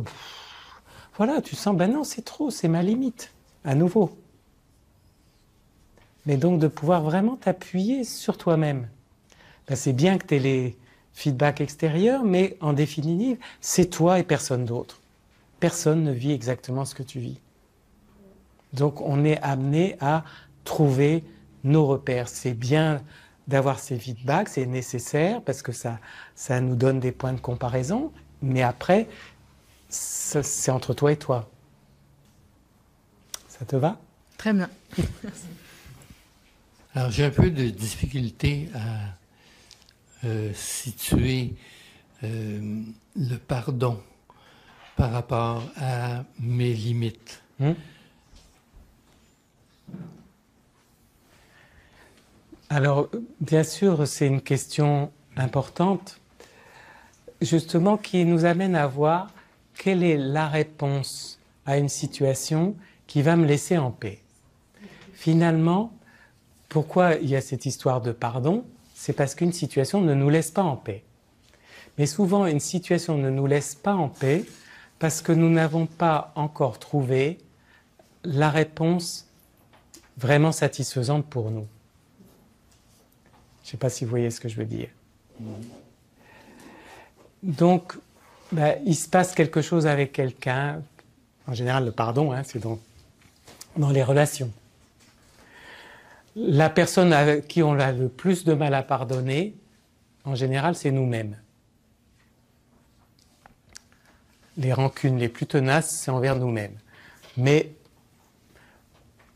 voilà, tu sens, ben non, c'est trop, c'est ma limite, à nouveau. Mais donc de pouvoir vraiment t'appuyer sur toi-même. Ben, c'est bien que tu aies les feedbacks extérieurs, mais en définitive, c'est toi et personne d'autre. Personne ne vit exactement ce que tu vis. Donc on est amené à trouver nos repères. C'est bien d'avoir ces feedbacks, c'est nécessaire parce que ça nous donne des points de comparaison, mais après, c'est entre toi et toi. Ça te va? Très bien. Alors, j'ai un peu de difficulté à situer le pardon par rapport à mes limites. Alors, bien sûr, c'est une question importante, justement, qui nous amène à voir quelle est la réponse à une situation qui va me laisser en paix. Finalement, pourquoi il y a cette histoire de pardon? C'est parce qu'une situation ne nous laisse pas en paix. Mais souvent, une situation ne nous laisse pas en paix parce que nous n'avons pas encore trouvé la réponse vraiment satisfaisante pour nous. Je ne sais pas si vous voyez ce que je veux dire. Donc, ben, il se passe quelque chose avec quelqu'un. En général, le pardon, hein, c'est dans les relations. La personne à qui on a le plus de mal à pardonner, en général, c'est nous-mêmes. Les rancunes les plus tenaces, c'est envers nous-mêmes. Mais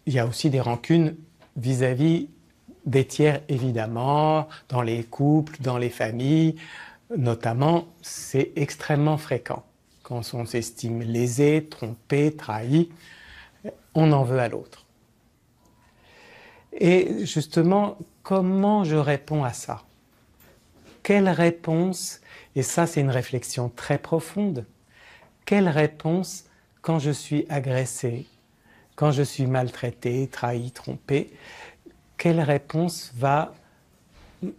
il y a aussi des rancunes vis-à-vis des tiers, évidemment, dans les couples, dans les familles, notamment, c'est extrêmement fréquent. Quand on s'estime lésé, trompé, trahi, on en veut à l'autre. Et justement, comment je réponds à ça? Quelle réponse, et ça c'est une réflexion très profonde, quelle réponse quand je suis agressé, quand je suis maltraité, trahi, trompé, quelle réponse va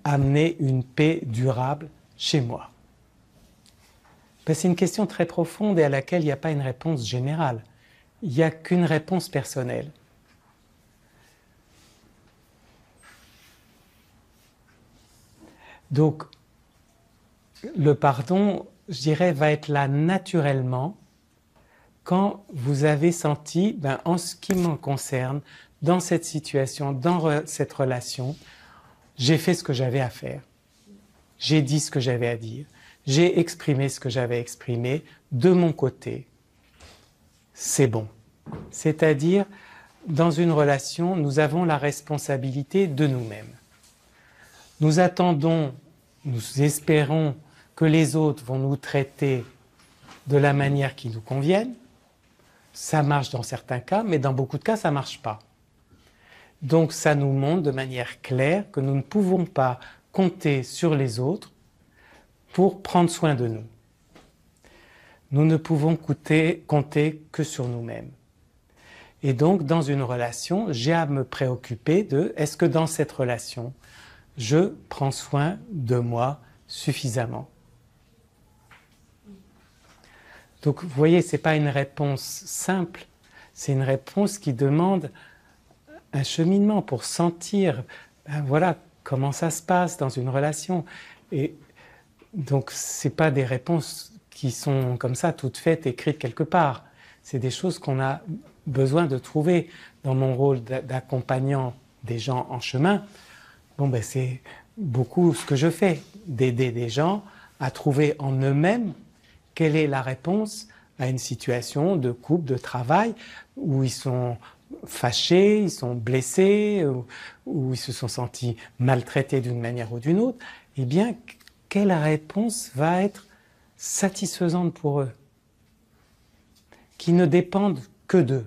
amener une paix durable chez moi? Ben, c'est une question très profonde et à laquelle il n'y a pas une réponse générale. Il n'y a qu'une réponse personnelle. Donc, le pardon, je dirais, va être là naturellement quand vous avez senti, ben, en ce qui me concerne, dans cette situation, dans cette relation, j'ai fait ce que j'avais à faire. j'ai dit ce que j'avais à dire, j'ai exprimé ce que j'avais exprimé de mon côté. C'est bon. C'est-à-dire, dans une relation, nous avons la responsabilité de nous-mêmes. Nous attendons, nous espérons que les autres vont nous traiter de la manière qui nous convienne. Ça marche dans certains cas, mais dans beaucoup de cas, ça ne marche pas. Donc ça nous montre de manière claire que nous ne pouvons pas compter sur les autres pour prendre soin de nous. Nous ne pouvons compter que sur nous-mêmes. Et donc, dans une relation, j'ai à me préoccuper de est-ce que dans cette relation, je prends soin de moi suffisamment. Donc, vous voyez, ce n'est pas une réponse simple, c'est une réponse qui demande un cheminement pour sentir, voilà, comment ça se passe dans une relation. Et donc, ce n'est pas des réponses qui sont comme ça, toutes faites, écrites quelque part. C'est des choses qu'on a besoin de trouver. Dans mon rôle d'accompagnant des gens en chemin, c'est beaucoup ce que je fais, d'aider des gens à trouver en eux-mêmes quelle est la réponse à une situation de couple, de travail, où ils sont fâchés, ils sont blessés, où ils se sont sentis maltraités d'une manière ou d'une autre. Eh bien, quelle réponse va être satisfaisante pour eux, qui ne dépendent que d'eux.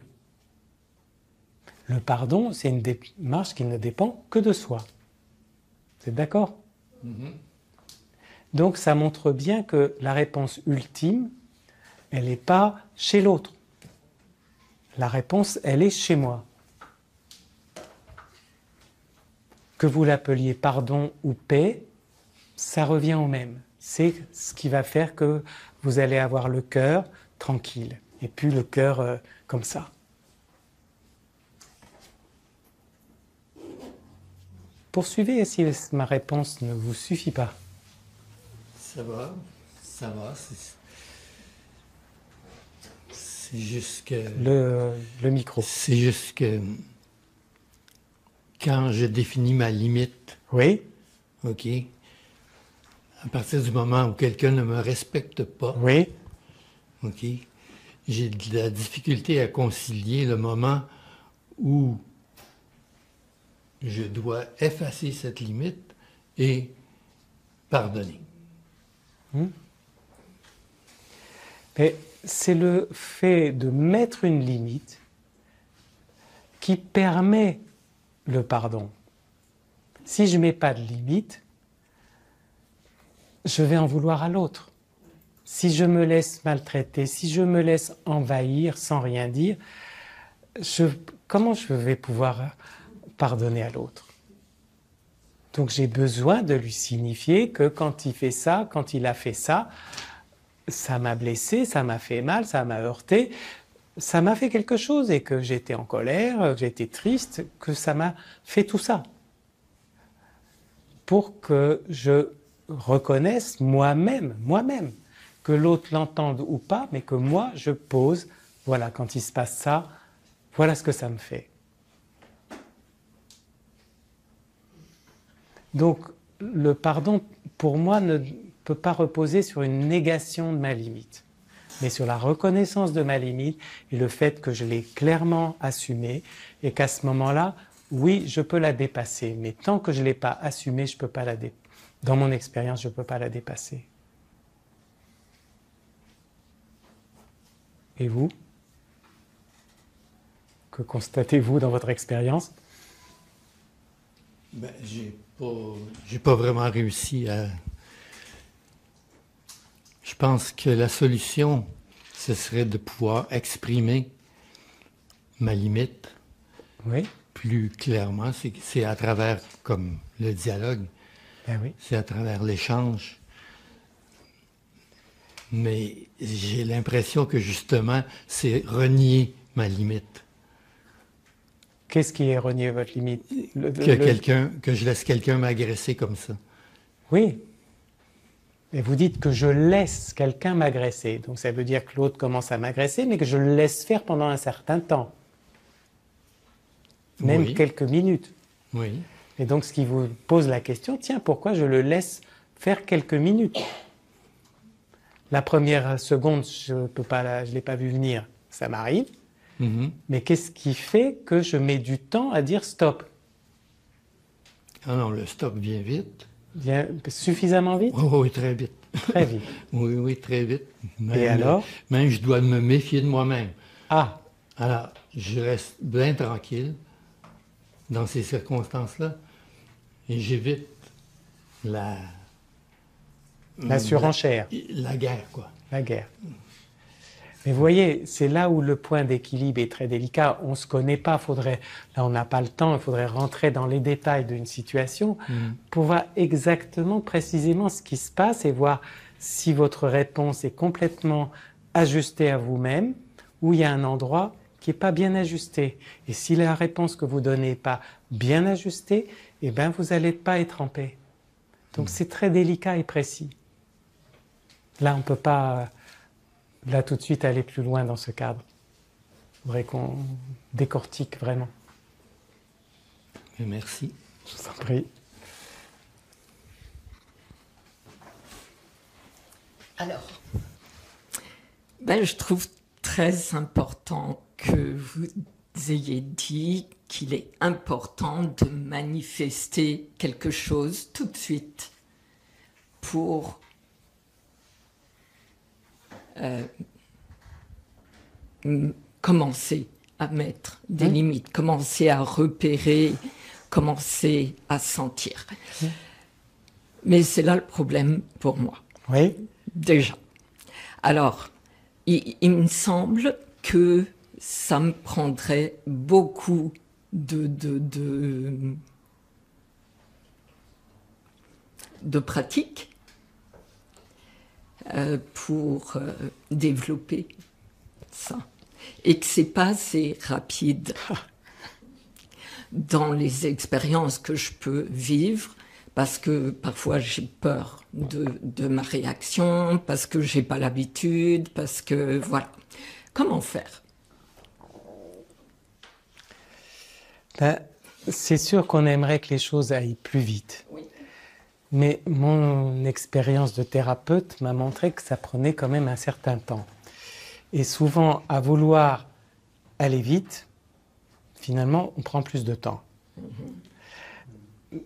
Le pardon, c'est une démarche qui ne dépend que de soi. Vous êtes d'accord? Donc ça montre bien que la réponse ultime, elle n'est pas chez l'autre. La réponse, elle est chez moi. Que vous l'appeliez pardon ou paix, ça revient au même. C'est ce qui va faire que vous allez avoir le cœur tranquille, et puis le cœur comme ça. Poursuivez si ma réponse ne vous suffit pas. Ça va. C'est juste que... Le micro. C'est juste que quand je définis ma limite, oui. OK, à partir du moment où quelqu'un ne me respecte pas, oui. OK, j'ai de la difficulté à concilier le moment où je dois effacer cette limite et pardonner. Mais c'est le fait de mettre une limite qui permet le pardon. Si je ne mets pas de limite, je vais en vouloir à l'autre. Si je me laisse maltraiter, si je me laisse envahir sans rien dire, comment je vais pouvoir pardonner à l'autre? Donc j'ai besoin de lui signifier que quand il fait ça, quand il a fait ça, ça m'a blessé, ça m'a fait mal, ça m'a heurté, ça m'a fait quelque chose et que j'étais en colère, que j'étais triste, que ça m'a fait tout ça. Pour que je reconnaisse moi-même, que l'autre l'entende ou pas, mais que moi je pose, voilà, quand il se passe ça, voilà ce que ça me fait. Donc, le pardon, pour moi, ne peut pas reposer sur une négation de ma limite, mais sur la reconnaissance de ma limite et le fait que je l'ai clairement assumée et qu'à ce moment-là, oui, je peux la dépasser, mais tant que je ne l'ai pas assumée, je peux pas la dépasser. Dans mon expérience, je ne peux pas la dépasser. Et vous? Que constatez-vous dans votre expérience? J'ai pas vraiment réussi à... Je pense que la solution, ce serait de pouvoir exprimer ma limite plus clairement. C'est à travers, comme le dialogue, c'est à travers l'échange. Mais j'ai l'impression que justement, c'est renier ma limite. Qu'est-ce qui est renier votre limite? Que je laisse quelqu'un m'agresser comme ça. Oui. Et vous dites que je laisse quelqu'un m'agresser. Donc ça veut dire que l'autre commence à m'agresser, mais que je le laisse faire pendant un certain temps. Même quelques minutes. Oui. Et donc ce qui vous pose la question, tiens, pourquoi je le laisse faire quelques minutes. La première seconde, je l'ai pas vu venir, ça m'arrive. Mais qu'est-ce qui fait que je mets du temps à dire stop? Ah non, le stop vient vite. Vient suffisamment vite? Oh, oui, très vite. Très vite. Oui, oui, très vite. Même, Et alors? Même je dois me méfier de moi-même. Ah! Alors, je reste bien tranquille dans ces circonstances-là et j'évite la surenchère. La guerre, quoi. La guerre. Mais vous voyez, c'est là où le point d'équilibre est très délicat. On ne se connaît pas, là on n'a pas le temps, il faudrait rentrer dans les détails d'une situation pour voir exactement, précisément ce qui se passe et voir si votre réponse est complètement ajustée à vous-même ou il y a un endroit qui n'est pas bien ajusté. Et si la réponse que vous donnez n'est pas bien ajustée, eh bien vous n'allez pas être en paix. Donc c'est très délicat et précis. Là, on ne peut pas, là tout de suite, aller plus loin dans ce cadre. Il faudrait qu'on décortique vraiment. Merci. Je vous en prie. Alors, je trouve très important que vous ayez dit qu'il est important de manifester quelque chose tout de suite pour commencer à mettre des limites, commencer à repérer, commencer à sentir. Mais c'est là le problème pour moi. Oui. Déjà. Alors, il me semble que ça me prendrait beaucoup de pratique pour développer ça. Et que c'est pas assez rapide dans les expériences que je peux vivre, parce que parfois j'ai peur de ma réaction, parce que j'ai pas l'habitude, parce que voilà. Comment faire? C'est sûr qu'on aimerait que les choses aillent plus vite. Oui. Mais mon expérience de thérapeute m'a montré que ça prenait quand même un certain temps. Et souvent, à vouloir aller vite, finalement, on prend plus de temps.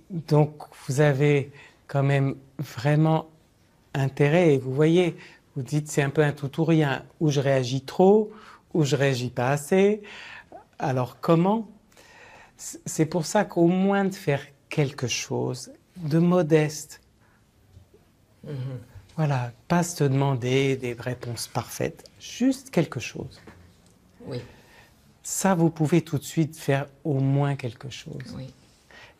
Donc, vous avez quand même vraiment intérêt. Et vous voyez, vous dites c'est un peu un tout ou rien. Ou je réagis trop, ou je réagis pas assez. Alors, comment? C'est pour ça qu'au moins de faire quelque chose de modeste. Voilà, pas se demander des réponses parfaites, juste quelque chose. Oui. Ça, vous pouvez tout de suite faire au moins quelque chose. Oui.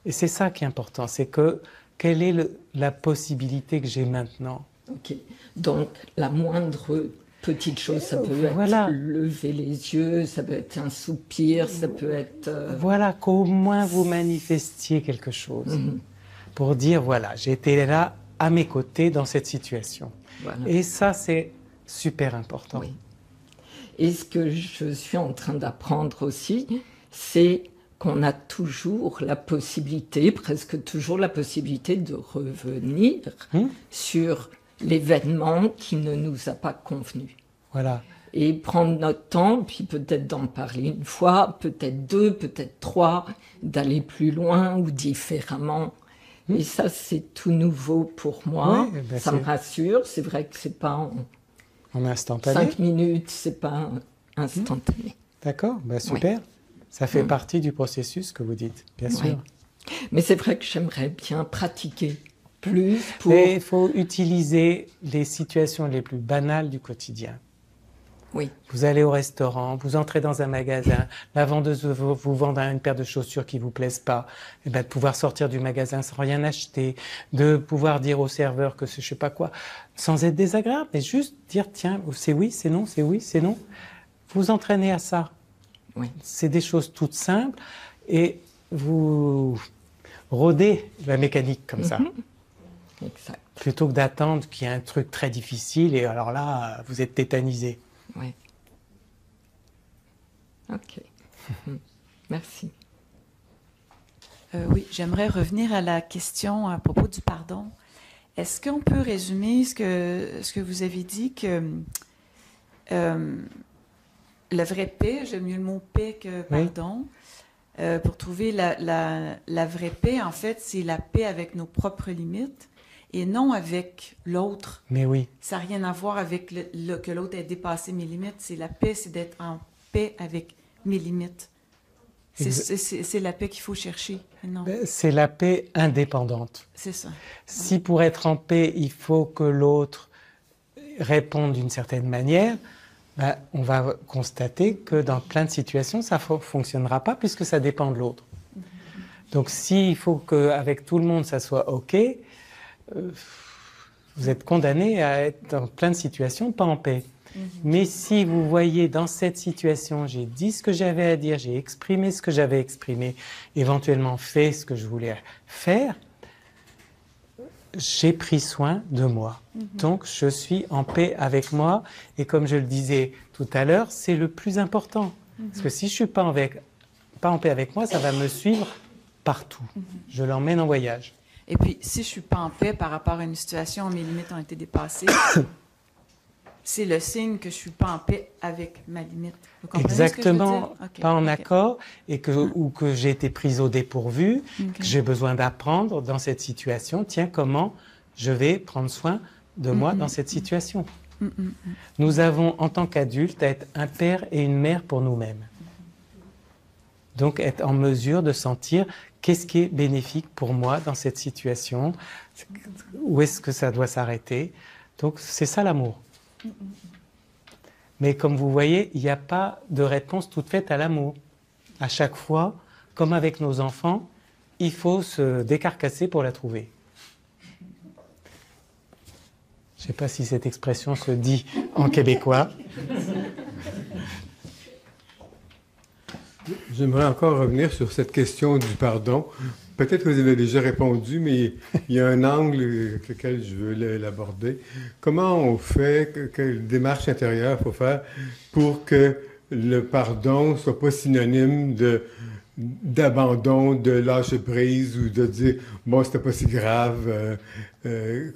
Et c'est ça qui est important, c'est que quelle est la possibilité que j'ai maintenant? Ok. Donc, la moindre petite chose, ça peut être lever les yeux, ça peut être un soupir, ça peut être... Voilà, qu'au moins vous manifestiez quelque chose pour dire, voilà, j'étais là à mes côtés dans cette situation. Voilà. Et ça, c'est super important. Oui. Et ce que je suis en train d'apprendre aussi, c'est qu'on a toujours la possibilité, presque toujours la possibilité de revenir sur l'événement qui ne nous a pas convenu. Voilà. Et prendre notre temps, puis peut-être d'en parler une fois, peut-être deux, peut-être trois, d'aller plus loin ou différemment. Et ça, c'est tout nouveau pour moi. Oui, ça me rassure. C'est vrai que c'est pas en instantané. 5 minutes, c'est pas instantané. D'accord, super. Oui. Ça fait partie du processus que vous dites, bien sûr. Mais c'est vrai que j'aimerais bien pratiquer plus pour... Mais il faut utiliser les situations les plus banales du quotidien. Oui. Vous allez au restaurant, vous entrez dans un magasin, la vendeuse vous vend une paire de chaussures qui ne vous plaisent pas, et de pouvoir sortir du magasin sans rien acheter, de pouvoir dire au serveur que c'est je sais pas quoi, sans être désagréable, mais juste dire tiens, c'est oui, c'est non, c'est oui, c'est non. Vous entraînez à ça. Oui. C'est des choses toutes simples et vous rodez la mécanique comme ça. Exact. Plutôt que d'attendre qu'il y ait un truc très difficile et alors là, vous êtes tétanisé. Oui. Ok. Merci. Oui, j'aimerais revenir à la question à propos du pardon. Est-ce qu'on peut résumer ce que vous avez dit, que la vraie paix, j'aime mieux le mot paix que pardon, pour trouver la vraie paix, en fait, c'est la paix avec nos propres limites et non avec l'autre. Mais oui. Ça n'a rien à voir avec que l'autre ait dépassé mes limites. C'est la paix, c'est d'être en paix avec mes limites. C'est la paix qu'il faut chercher. Non. C'est la paix indépendante. C'est ça. Si pour être en paix, il faut que l'autre réponde d'une certaine manière, on va constater que dans plein de situations, ça ne fonctionnera pas puisque ça dépend de l'autre. Donc s'il faut qu'avec tout le monde, ça soit OK, vous êtes condamné à être dans plein de situations pas en paix. Mais si vous voyez dans cette situation, j'ai dit ce que j'avais à dire, j'ai exprimé ce que j'avais exprimé, éventuellement fait ce que je voulais faire, j'ai pris soin de moi. Donc je suis en paix avec moi et comme je le disais tout à l'heure, c'est le plus important. Parce que si je ne suis pas en paix avec moi, ça va me suivre partout. Je l'emmène en voyage. Et puis, si je ne suis pas en paix par rapport à une situation où mes limites ont été dépassées, c'est le signe que je ne suis pas en paix avec ma limite. Vous comprenez Exactement, ce que je veux dire? pas en accord, et ou que j'ai été prise au dépourvu, que j'ai besoin d'apprendre dans cette situation. Tiens, comment je vais prendre soin de moi dans cette situation? Nous avons, en tant qu'adultes, à être un père et une mère pour nous-mêmes. Donc, être en mesure de sentir qu'est-ce qui est bénéfique pour moi dans cette situation, où est-ce que ça doit s'arrêter. Donc, c'est ça l'amour. Mais comme vous voyez, il n'y a pas de réponse toute faite à l'amour. À chaque fois, comme avec nos enfants, il faut se décarcasser pour la trouver. Je ne sais pas si cette expression se dit en québécois. J'aimerais encore revenir sur cette question du pardon. Peut-être que vous avez déjà répondu, mais il y a un angle avec lequel je veux l'aborder. Comment on fait, quelle démarche intérieure il faut faire pour que le pardon ne soit pas synonyme d'abandon, de lâcher prise ou de dire « bon, c'était pas si grave ».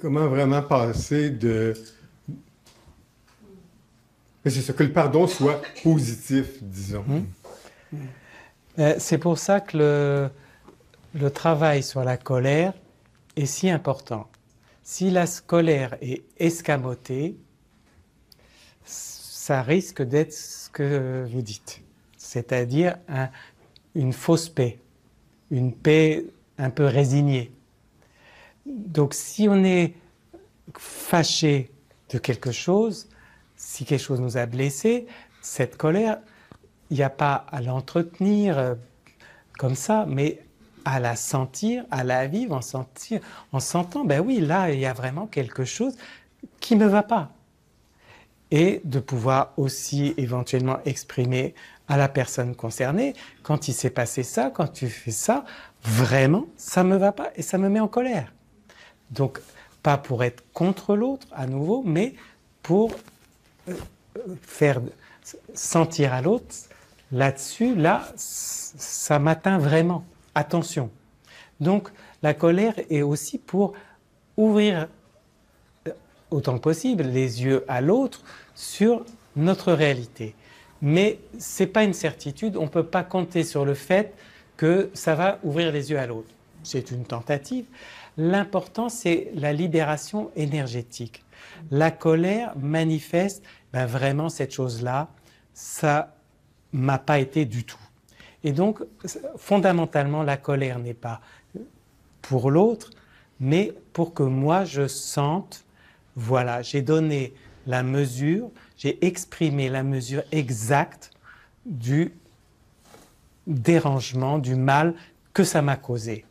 Comment vraiment passer de... C'est ça, que le pardon soit positif, disons. C'est pour ça que le travail sur la colère est si important. Si la colère est escamotée, ça risque d'être ce que vous dites, c'est-à-dire une fausse paix, une paix un peu résignée. Donc si on est fâché de quelque chose, si quelque chose nous a blessés, cette colère, il n'y a pas à l'entretenir comme ça, mais à la sentir, à la vivre, en sentant, ben oui, là, il y a vraiment quelque chose qui ne me va pas. Et de pouvoir aussi éventuellement exprimer à la personne concernée, quand il s'est passé ça, quand tu fais ça, vraiment, ça ne me va pas et ça me met en colère. Donc, pas pour être contre l'autre à nouveau, mais pour faire sentir à l'autre, là-dessus, là, ça m'atteint vraiment. Attention. Donc, la colère est aussi pour ouvrir autant que possible les yeux à l'autre sur notre réalité. Mais ce n'est pas une certitude, on ne peut pas compter sur le fait que ça va ouvrir les yeux à l'autre. C'est une tentative. L'important, c'est la libération énergétique. La colère manifeste vraiment cette chose-là, ça ne m'a pas été du tout. Et donc, fondamentalement, la colère n'est pas pour l'autre, mais pour que moi, je sente, voilà, j'ai donné la mesure, j'ai exprimé la mesure exacte du dérangement, du mal que ça m'a causé.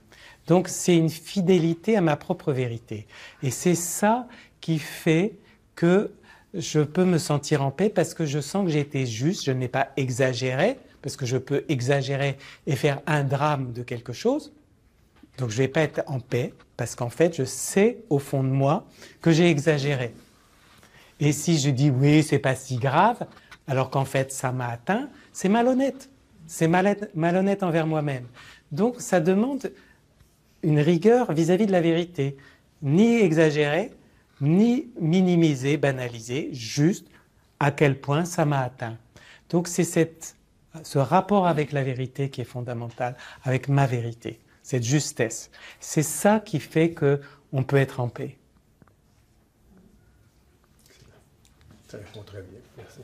Donc, c'est une fidélité à ma propre vérité. Et c'est ça qui fait que je peux me sentir en paix parce que je sens que j'ai été juste, je n'ai pas exagéré, parce que je peux exagérer et faire un drame de quelque chose. Donc je ne vais pas être en paix, parce qu'en fait, je sais au fond de moi que j'ai exagéré. Et si je dis oui, c'est pas si grave, alors qu'en fait, ça m'a atteint, c'est malhonnête. C'est malhonnête envers moi-même. Donc ça demande une rigueur vis-à-vis de la vérité. ni exagérer, ni minimiser, banaliser, juste à quel point ça m'a atteint. Donc c'est ce rapport avec la vérité qui est fondamental, avec ma vérité, cette justesse. C'est ça qui fait qu'on peut être en paix. Ça répond très bien, merci.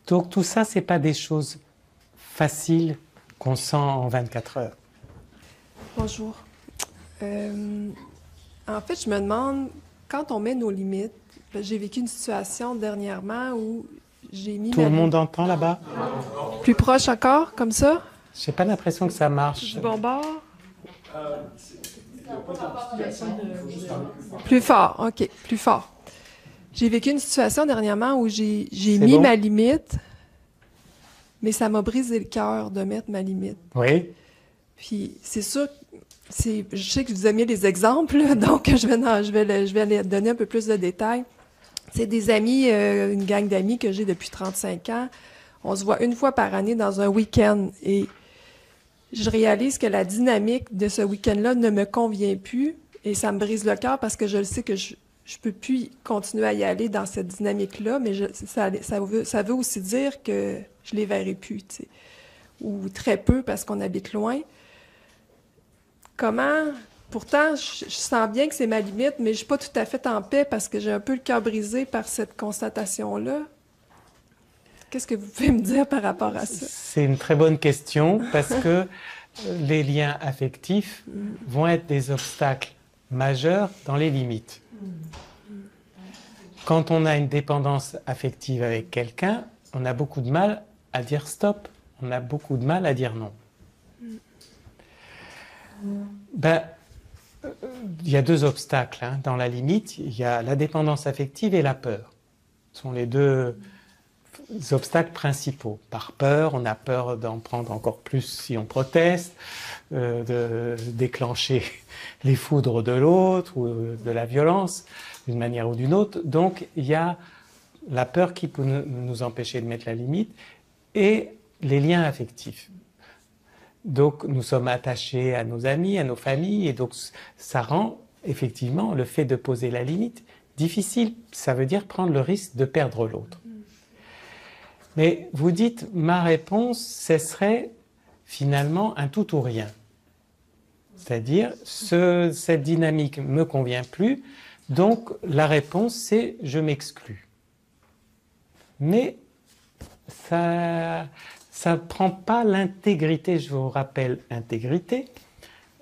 Donc tout ça, ce n'est pas des choses faciles qu'on sent en 24 heures. Bonjour. En fait, je me demande, quand on met nos limites, j'ai vécu une situation dernièrement où j'ai mis... Tout le monde entend là-bas? Plus proche encore, comme ça? Je n'ai pas l'impression que ça marche. Du bon bord? Plus fort, OK, plus fort. J'ai vécu une situation dernièrement où j'ai mis ma limite, mais ça m'a brisé le cœur de mettre ma limite. Oui. Puis c'est sûr, je sais que vous aimiez les exemples, là, donc je vais aller donner un peu plus de détails. C'est des amis, une gang d'amis que j'ai depuis 35 ans. On se voit une fois par année dans un week-end et je réalise que la dynamique de ce week-end-là ne me convient plus et ça me brise le cœur parce que je le sais que je peux plus continuer à y aller dans cette dynamique-là, mais ça veut aussi dire que je les verrai plus, tu sais, ou très peu parce qu'on habite loin. Comment... Pourtant, je sens bien que c'est ma limite, mais je suis pas tout à fait en paix parce que j'ai un peu le cœur brisé par cette constatation-là. Qu'est-ce que vous pouvez me dire par rapport à ça? C'est une très bonne question parce que les liens affectifs vont être des obstacles majeurs dans les limites. Quand on a une dépendance affective avec quelqu'un, on a beaucoup de mal à dire stop, on a beaucoup de mal à dire non. Il y a deux obstacles dans la limite. Il y a la dépendance affective et la peur. Ce sont les deux obstacles principaux. Par peur, on a peur d'en prendre encore plus si on proteste, de déclencher les foudres de l'autre ou de la violence d'une manière ou d'une autre. Donc il y a la peur qui peut nous empêcher de mettre la limite et les liens affectifs. Donc nous sommes attachés à nos amis, à nos familles, et donc ça rend effectivement le fait de poser la limite difficile. Ça veut dire prendre le risque de perdre l'autre. Mais vous dites, ma réponse, ce serait finalement un tout ou rien. C'est-à-dire, cette dynamique ne me convient plus, donc la réponse c'est je m'exclus. Mais ça ne prend pas l'intégrité, je vous rappelle intégrité,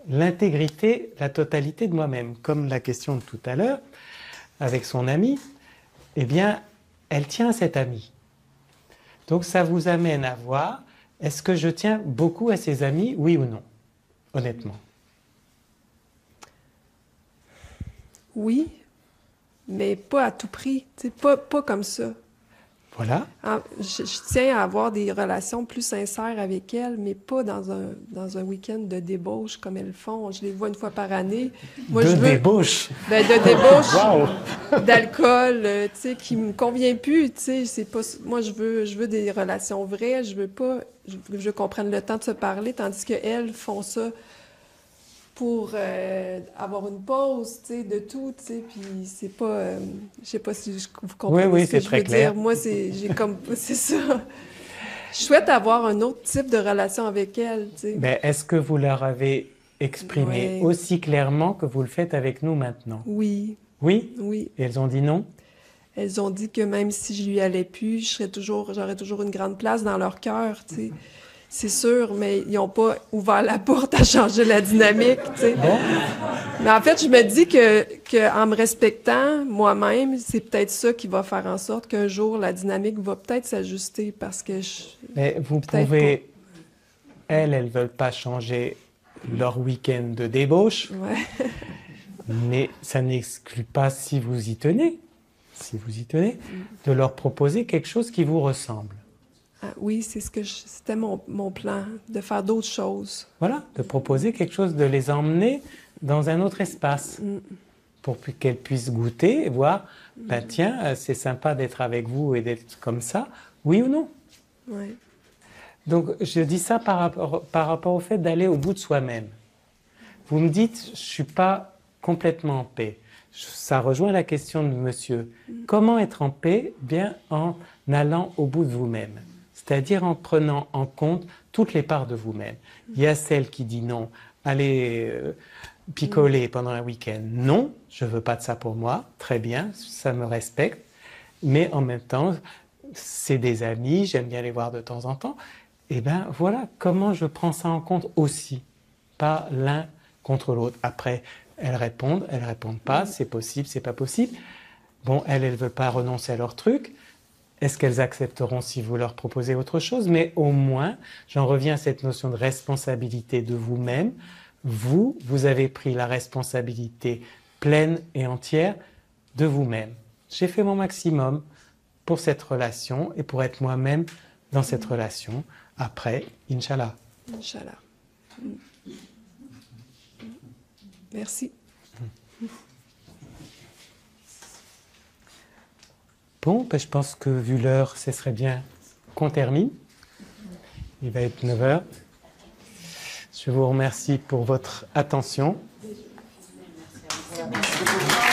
l'intégrité, la totalité de moi-même. Comme la question de tout à l'heure, avec son ami, eh bien, elle tient à cet ami. Donc ça vous amène à voir, est-ce que je tiens beaucoup à ces amis, oui ou non, honnêtement? Oui, mais pas à tout prix, pas comme ça. Voilà. Je tiens à avoir des relations plus sincères avec elles, mais pas dans un week-end de débauche comme elles font. Je les vois une fois par année. Moi, débauche? De débauche, wow. D'alcool, tu sais, qui me convient plus, tu sais. C'est pas... Moi, je veux des relations vraies. Je veux qu'on prenne le temps de se parler, tandis qu'elles font ça pour avoir une pause, tu sais, de tout, tu sais, puis c'est pas... je sais pas si vous comprenez oui, ce que je veux clair. dire. Moi, c'est ça. Je souhaite avoir un autre type de relation avec elles, tu sais. Mais est-ce que vous leur avez exprimé aussi clairement que vous le faites avec nous maintenant? Oui. Oui? Oui. Et elles ont dit non? Elles ont dit que même si je lui allais plus, j'aurais toujours une grande place dans leur cœur, tu sais. C'est sûr, mais ils n'ont pas ouvert la porte à changer la dynamique, tu sais. Bon. Mais en fait, je me dis que en me respectant moi-même, c'est peut-être ça qui va faire en sorte qu'un jour, la dynamique va peut-être s'ajuster parce que Mais vous pouvez... Pas. Elles ne veulent pas changer leur week-end de débauche, mais ça n'exclut pas, si vous y tenez, de leur proposer quelque chose qui vous ressemble. Ah, oui, c'était mon plan, de faire d'autres choses. Voilà, de proposer quelque chose, de les emmener dans un autre espace pour qu'elles puissent goûter et voir, ben tiens, c'est sympa d'être avec vous et d'être comme ça, oui ou non? Oui. Donc, je dis ça par rapport au fait d'aller au bout de soi-même. vous me dites, je ne suis pas complètement en paix. Ça rejoint la question de monsieur. Comment être en paix? Bien en allant au bout de vous-même. C'est-à-dire en prenant en compte toutes les parts de vous-même. Il y a celle qui dit non, allez picoler pendant un week-end. Non, je ne veux pas de ça pour moi. Très bien, ça me respecte. Mais en même temps, c'est des amis, j'aime bien les voir de temps en temps. Et bien voilà, comment je prends ça en compte aussi. Pas l'un contre l'autre. Après, elles répondent pas, c'est possible, c'est pas possible. Bon, elles ne veulent pas renoncer à leur truc. Est-ce qu'elles accepteront si vous leur proposez autre chose? Mais au moins, j'en reviens à cette notion de responsabilité de vous-même. Vous avez pris la responsabilité pleine et entière de vous-même. J'ai fait mon maximum pour cette relation et pour être moi-même dans cette relation. Après, Inch'Allah. Inch'Allah. Merci. Bon, ben je pense que vu l'heure, ce serait bien qu'on termine. Il va être 9 heures. Je vous remercie pour votre attention. Merci.